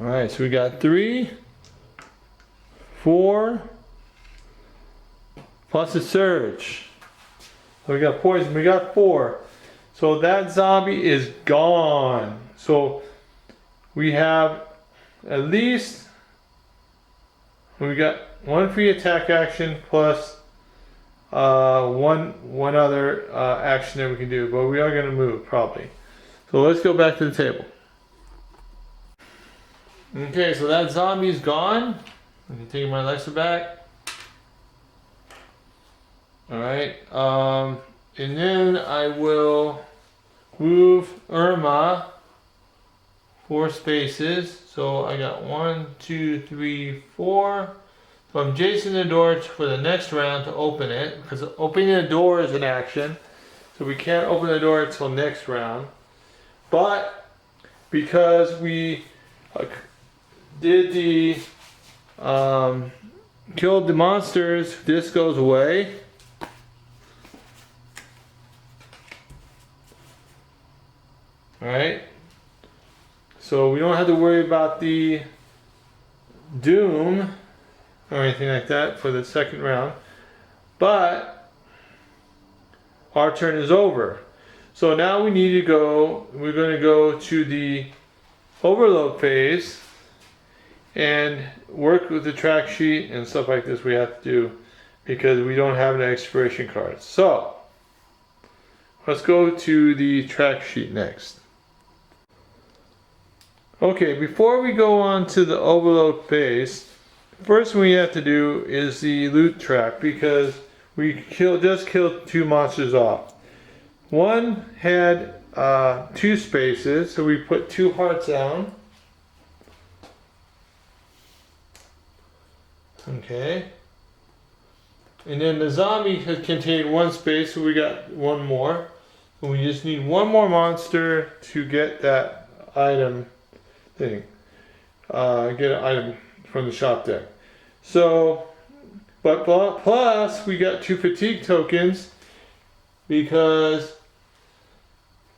Alright, so we got 3, 4, plus a surge. So we got poison, we got 4. So that zombie is gone. So we have at least, we got 1 free attack action plus one other action that we can do, but we are going to move probably. So let's go back to the table. Okay, so that zombie's gone. I can take my Alexa back. Alright, and then I will move Irma 4 spaces. So I got 1, 2, 3, 4. So I'm Jason the door for the next round to open it, because opening the door is an action. So we can't open the door until next round. But because we did the killed the monsters, this goes away. Alright, so we don't have to worry about the doom or anything like that for the second round, but our turn is over. So now we need to go, we're going to go to the Overlord Phase and work with the track sheet and stuff like this we have to do because we don't have an expiration card. So let's go to the track sheet next. Okay, before we go on to the Overlord Phase, first thing we have to do is the loot track because we just killed 2 monsters off. One had 2 spaces, so we put 2 hearts down. Okay. And then the zombie had contained 1 space, so we got 1 more. And we just need 1 more monster to get that item thing. Get an item from the shop deck. So, but plus we got 2 fatigue tokens because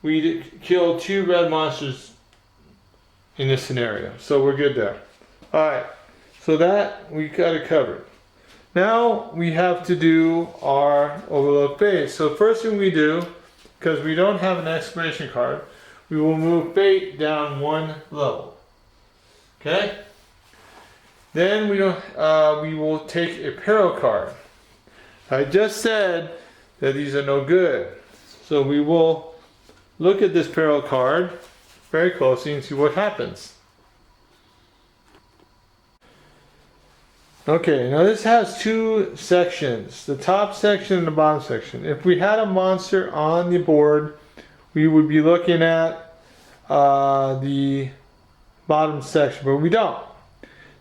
we killed 2 red monsters in this scenario. So we're good there. Alright, so that we got it covered. Now we have to do our Overlord Phase. So first thing we do, because we don't have an expiration card, we will move fate down 1 level. Okay? Then we will take Apparel Card. I just said that these are no good. So we will look at this Apparel Card very closely and see what happens. Okay, now this has 2 sections, the top section and the bottom section. If we had a monster on the board, we would be looking at the bottom section, but we don't.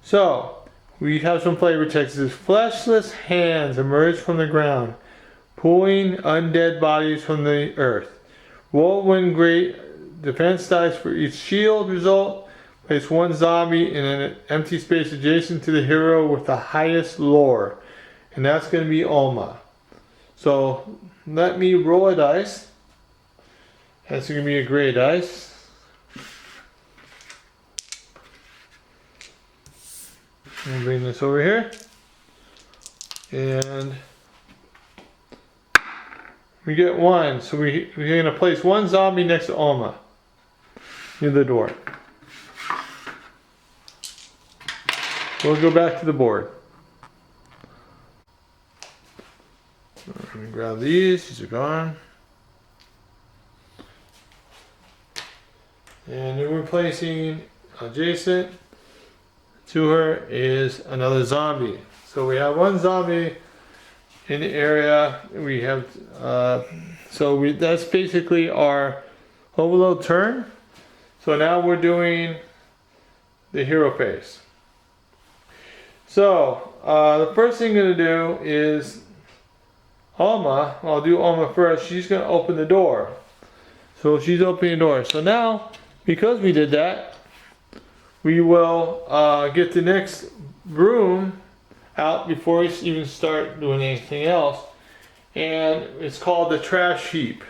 So, we have some flavor text. It says, fleshless hands emerge from the ground, pulling undead bodies from the earth. Whirlwind great defense dice for each shield result. Place 1 zombie in an empty space adjacent to the hero with the highest lore. And that's going to be Alma. So, let me roll a dice. That's going to be a gray dice. I'll bring this over here. And we get 1. So we're going to place 1 zombie next to Alma near the door. We'll go back to the board. Let me grab these. These are gone. And then we're placing adjacent to her is another zombie. So we have 1 zombie in the area. We have that's basically our Overlord turn. So now we're doing the hero phase. So the first thing I'm going to do is Alma. I'll do Alma first. She's going to open the door. So she's opening the door. So now, because we did that, we will get the next room out before we even start doing anything else. And it's called the Trash Heap.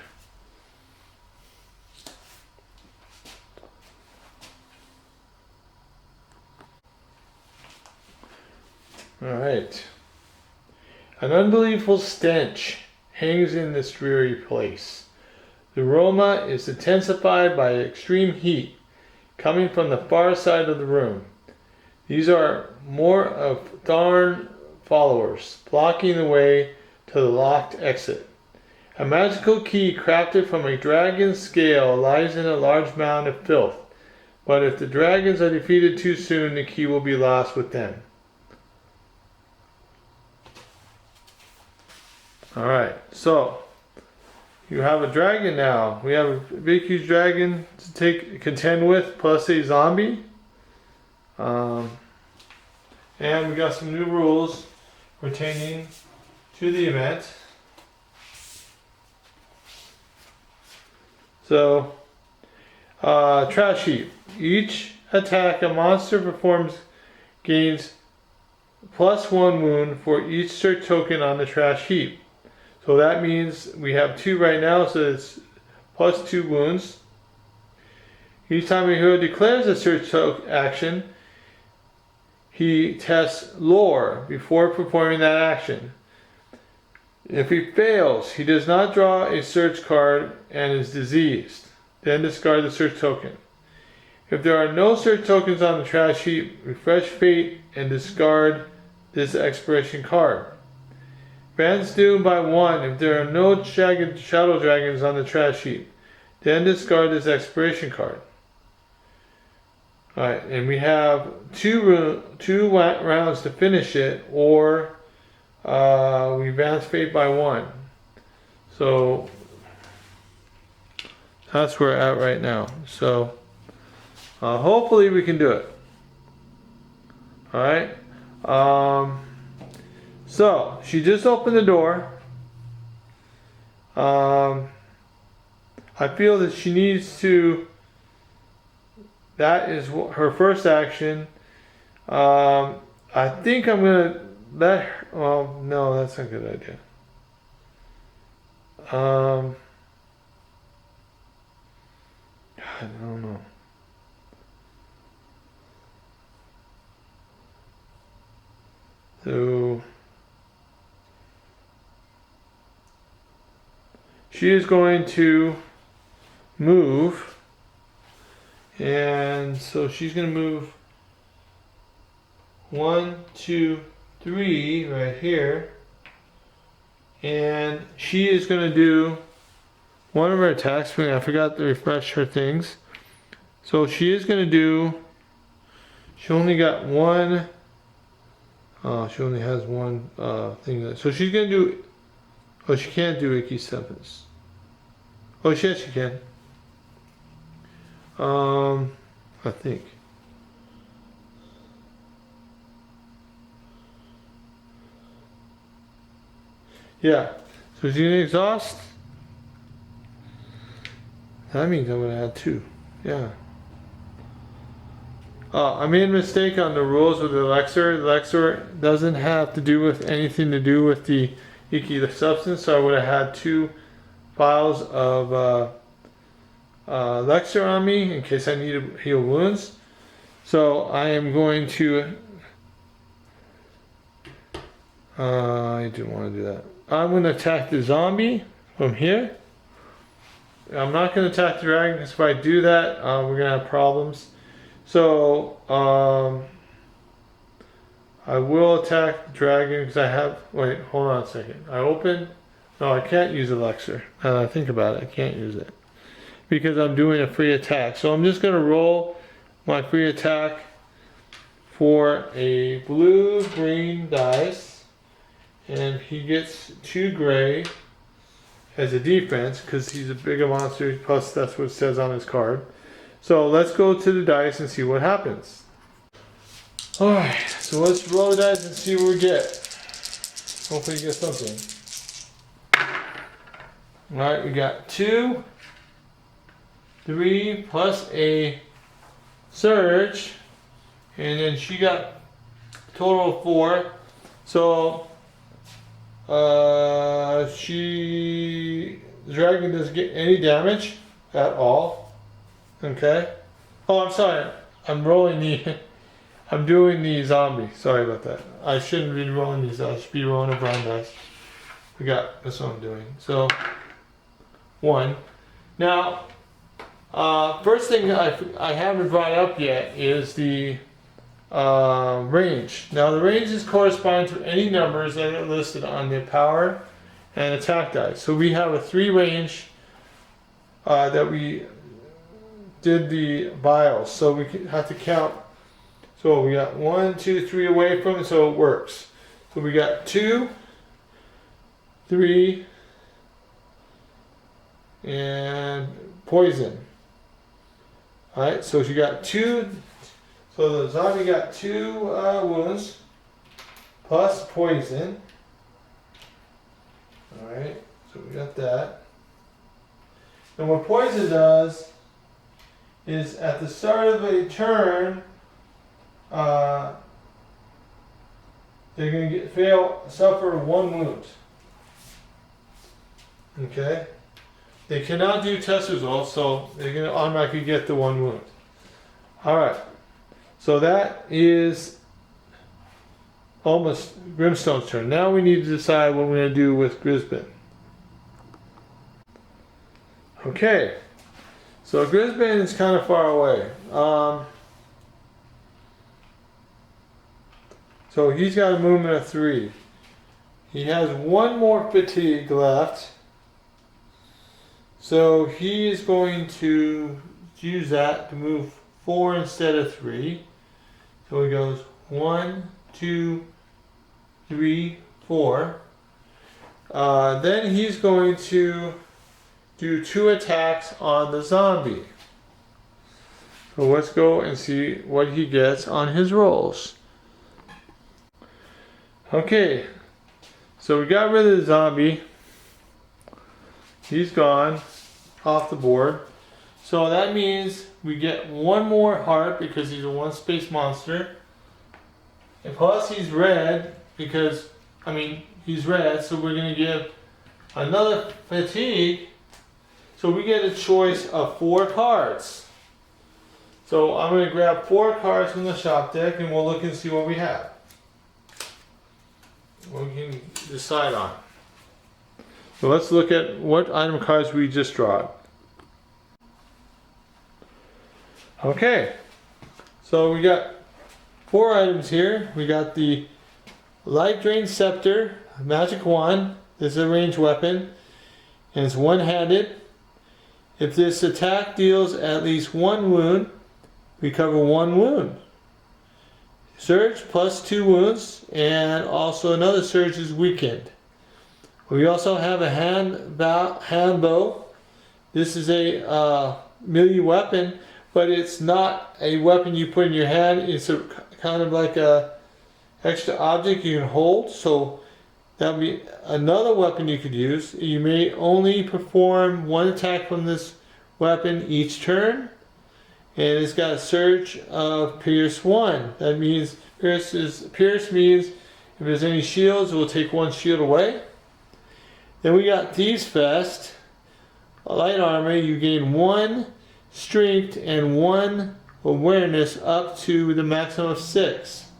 Alright. An unbelievable stench hangs in this dreary place. The aroma is intensified by extreme heat coming from the far side of the room. These are more of Tharn followers, blocking the way to the locked exit. A magical key crafted from a dragon's scale lies in a large mound of filth, but if the dragons are defeated too soon, the key will be lost with them. Alright, so you have a dragon now. We have a big huge dragon to contend with, plus a zombie. And we got some new rules pertaining to the event. So, Trash Heap. Each attack a monster performs gains +1 wound for each search token on the Trash Heap. So that means we have 2 right now, so it's +2 wounds. Each time a hero declares a search action, he tests lore before performing that action. If he fails, he does not draw a search card and is diseased. Then discard the search token. If there are no search tokens on the Trash Heap, refresh fate and discard this Expiration Card. Grants doom by 1 if there are no shadow dragons on the Trash Heap. Then discard this Expiration Card. Alright, and we have two rounds to finish it, or we advance fate by 1. So that's where we're at right now. So hopefully we can do it. Alright. So she just opened the door. I feel that she needs to. That is her first action. I think I'm gonna let her. Well, no, that's not a good idea. I don't know. So she is going to move, and so she's going to move 1, 2, 3 right here, and she is going to do one of her attacks. I forgot to refresh her things. So she is going to do, she only got one, she only has one thing. So she's going to do, oh, she can't do Icky Sevens. Oh, yes, she can. I think. Yeah. So she's gonna exhaust. That means I'm gonna add 2. Yeah. I made a mistake on the rules with the elixir. The elixir doesn't have to do with anything to do with the Icky substance, so I would have had 2 vials of elixir on me in case I need to heal wounds. So I am going to. I didn't want to do that. I'm going to attack the zombie from here. I'm not going to attack the dragon because if I do that, we're going to have problems. So I will attack the dragon because I have. Wait, hold on a second. I open. No, I can't use elixir. Now that I think about it, I can't use it because I'm doing a free attack. So I'm just going to roll my free attack for a blue-green dice, and he gets 2 gray as a defense because he's a bigger monster. Plus, that's what it says on his card. So let's go to the dice and see what happens. All right, so let's roll the dice and see what we get. Hopefully, get something. All right, we got 2, 3 plus a surge, and then she got a total of 4. So the dragon doesn't get any damage at all. Okay. Oh, I'm sorry. I'm rolling the. I'm doing the zombie. Sorry about that. I shouldn't be rolling these. I should be rolling a brown dice. That's what I'm doing. So, 1. Now, first thing I haven't brought up yet is the range. Now, the ranges correspond to any numbers that are listed on the power and attack dice. So we have a 3 range that we did the vials. So we have to count. So we got 1, 2, 3 away from it, so it works. So we got 2, 3, and poison. Alright, so she got 2. So the zombie got 2 wounds plus poison. Alright, so we got that. And what poison does is at the start of a turn, they're going to suffer 1 wound. Okay? They cannot do test results, so they're going to automatically get the 1 wound. Alright. So that is almost Greenstone's turn. Now we need to decide what we're going to do with Grisbin. Okay. So Grisbin is kind of far away. So he's got a movement of 3. He has 1 more fatigue left. So he is going to use that to move 4 instead of 3. So he goes 1, 2, 3, 4. Then he's going to do 2 attacks on the zombie. So let's go and see what he gets on his rolls. Okay, so we got rid of the zombie. He's gone off the board. So that means we get 1 more heart because he's a 1 space monster. And plus he's red because, he's red, so we're going to give another fatigue. So we get a choice of 4 cards. So I'm going to grab 4 cards from the shop deck and we'll look and see what we have. We can decide on. So let's look at what item cards we just drawed. Okay, so we got 4 items here. We got the Light Drain Scepter, Magic Wand. This is a ranged weapon, and it's one-handed. If this attack deals at least 1 wound, we cover 1 wound. Surge plus 2 wounds, and also another surge is weakened. We also have a handbow. This is a melee weapon, but it's not a weapon you put in your hand. It's a kind of like a extra object you can hold. So that would be another weapon you could use. You may only perform 1 attack from this weapon each turn. And it's got a surge of Pierce 1. That means Pierce means if there's any shields, it will take 1 shield away. Then we got Thieves Vest, light armor. You gain 1 strength and 1 awareness up to the maximum of 6.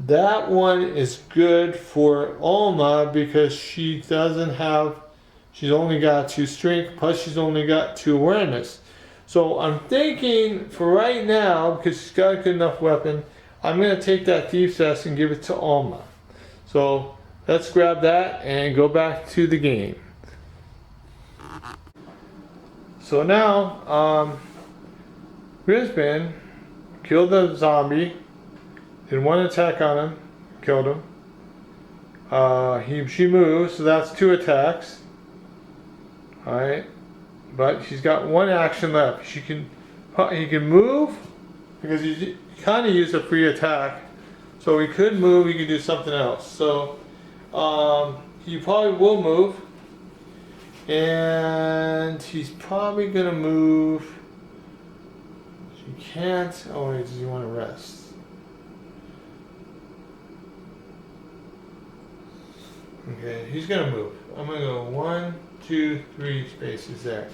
That one is good for Alma because she's only got 2 strength, plus she's only got 2 awareness. So I'm thinking for right now, because she's got a good enough weapon, I'm going to take that Thieves Vest and give it to Alma. So let's grab that and go back to the game. So now, Grisbin killed the zombie, did 1 attack on him, killed him. She moves, so that's 2 attacks. Alright. But she's got 1 action left. He can move because he kind of used a free attack. So he could move. He could do something else. So he probably will move, and he's probably gonna move. She can't. Oh wait, does he want to rest? Okay, he's gonna move. I'm gonna go 1, 2, 3 spaces there.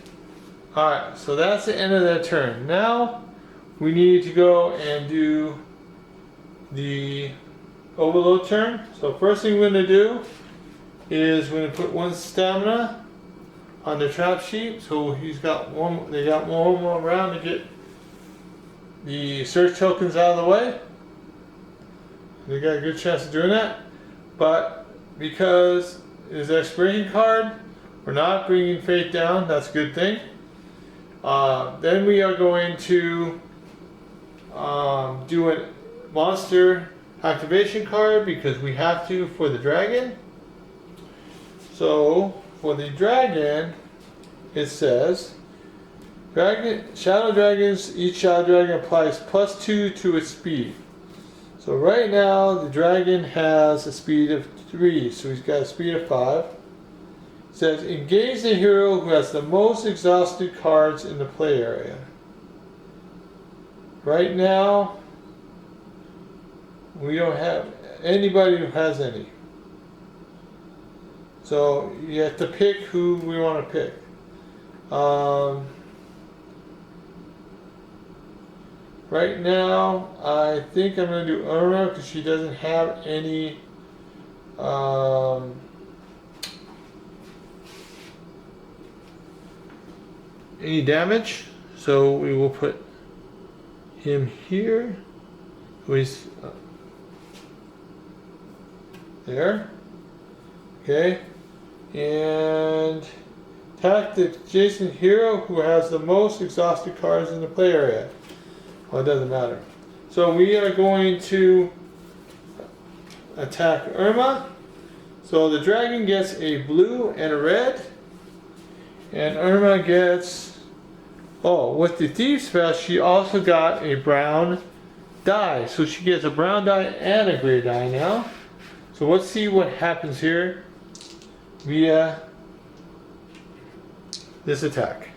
Alright, so that's the end of that turn. Now we need to go and do the overload turn. So first thing we're going to do is we're going to put 1 stamina on the Trash Heap. So he's got one. They got one more round to get the search tokens out of the way. They got a good chance of doing that, but because it's an expiration card, we're not bringing Fate down. That's a good thing. Then we are going to do a monster activation card because we have to for the dragon. So for the dragon, it says shadow dragons. Each shadow dragon applies +2 to its speed. So right now the dragon has a speed of 3, so he's got a speed of 5. It says engage the hero who has the most exhausted cards in the play area. Right now we don't have anybody who has any. So you have to pick who we want to pick. Right now, I think I'm going to do Irma because she doesn't have any damage. So we will put him here. He's there. Okay. And attack the adjacent hero who has the most exhausted cards in the play area. Well, it doesn't matter. So we are going to attack Irma. So the dragon gets a blue and a red. And Irma gets... Oh, with the Thieves Fest, she also got a brown die. So she gets a brown die and a gray die now. So let's see what happens here via this attack.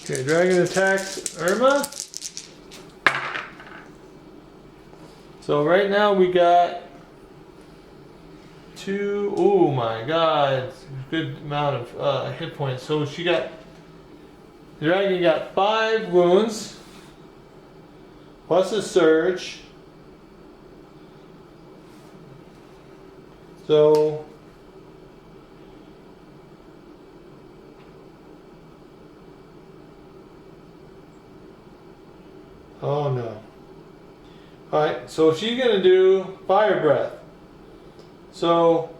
Okay, dragon attacks Irma. So right now we got 2. Oh my god, good amount of hit points. So the dragon got 5 wounds plus a surge. So oh no. Alright, so she's going to do Fire Breath. So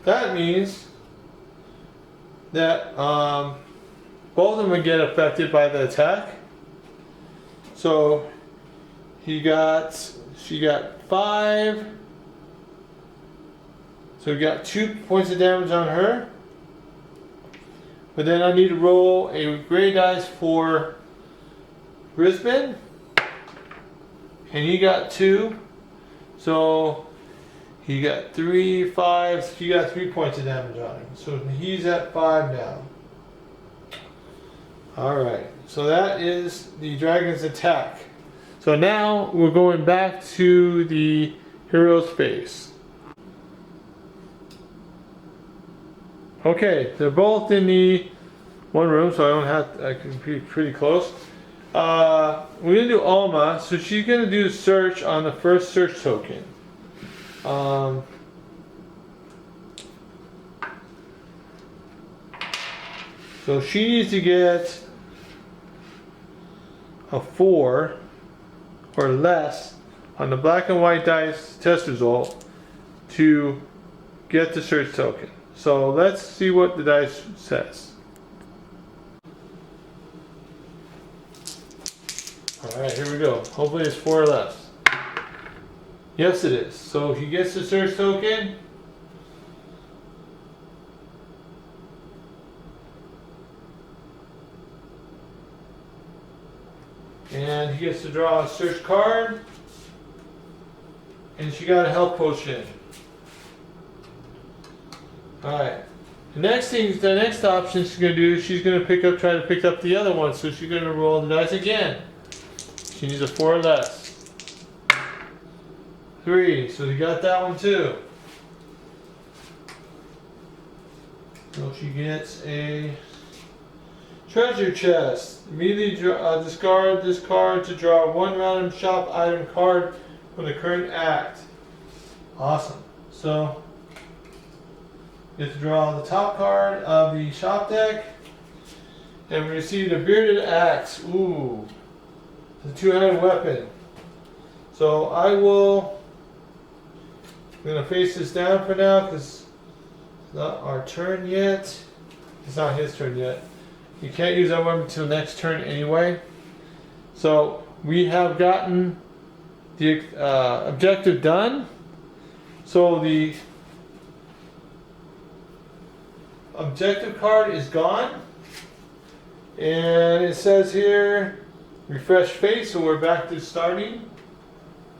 that means that both of them get affected by the attack. So she got 5. So we got 2 points of damage on her. But then I need to roll a gray dice for Brisbane. And he got 2. So he got 3, 5. She got 3 points of damage on him. So he's at 5 now. Alright. So that is the dragon's attack. So now we're going back to the hero's phase. Okay, they're both in the one room, so I can be pretty close. We're gonna do Alma, so she's gonna do the search on the first search token. So she needs to get a 4 or less on the black and white dice test result to get the search token. So let's see what the dice says. Alright, here we go. Hopefully it's 4 or less. Yes, it is. So he gets the search token. And he gets to draw a search card. And she got a health potion. Alright. The next option she's going to do, she's going to try to pick up the other one. So she's going to roll the dice again. She needs a 4 or less. 3. So he got that one too. So she gets a treasure chest. Immediately discard this card to draw one random shop item card from the current act. Awesome. So you have to draw the top card of the shop deck. And we received a bearded axe. Ooh. It's a two-handed weapon. So I'm going to face this down for now because it's not our turn yet. It's not his turn yet. You can't use that weapon until next turn anyway. So we have gotten the objective done. So the objective card is gone. And it says here, refresh face, so we're back to starting.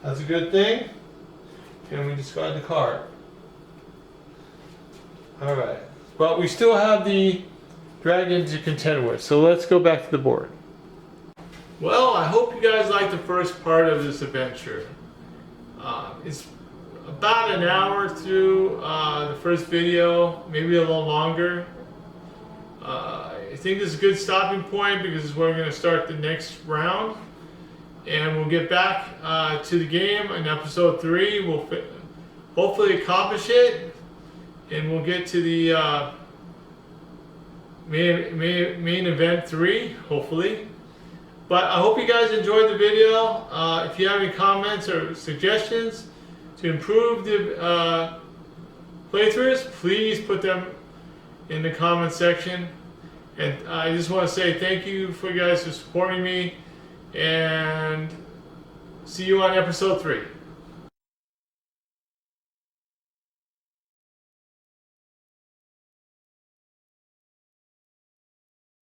That's a good thing. And we discard the card. Alright. But we still have the dragon to contend with, so let's go back to the board. Well, I hope you guys liked the first part of this adventure. It's about an hour through the first video, maybe a little longer. I think this is a good stopping point because we're going to start the next round. And we'll get back to the game in episode 3. We'll hopefully accomplish it. And we'll get to the main event 3, hopefully. But I hope you guys enjoyed the video. If you have any comments or suggestions to improve the playthroughs, please put them in the comment section. And I just want to say thank you for you guys for supporting me. And see you on episode 3.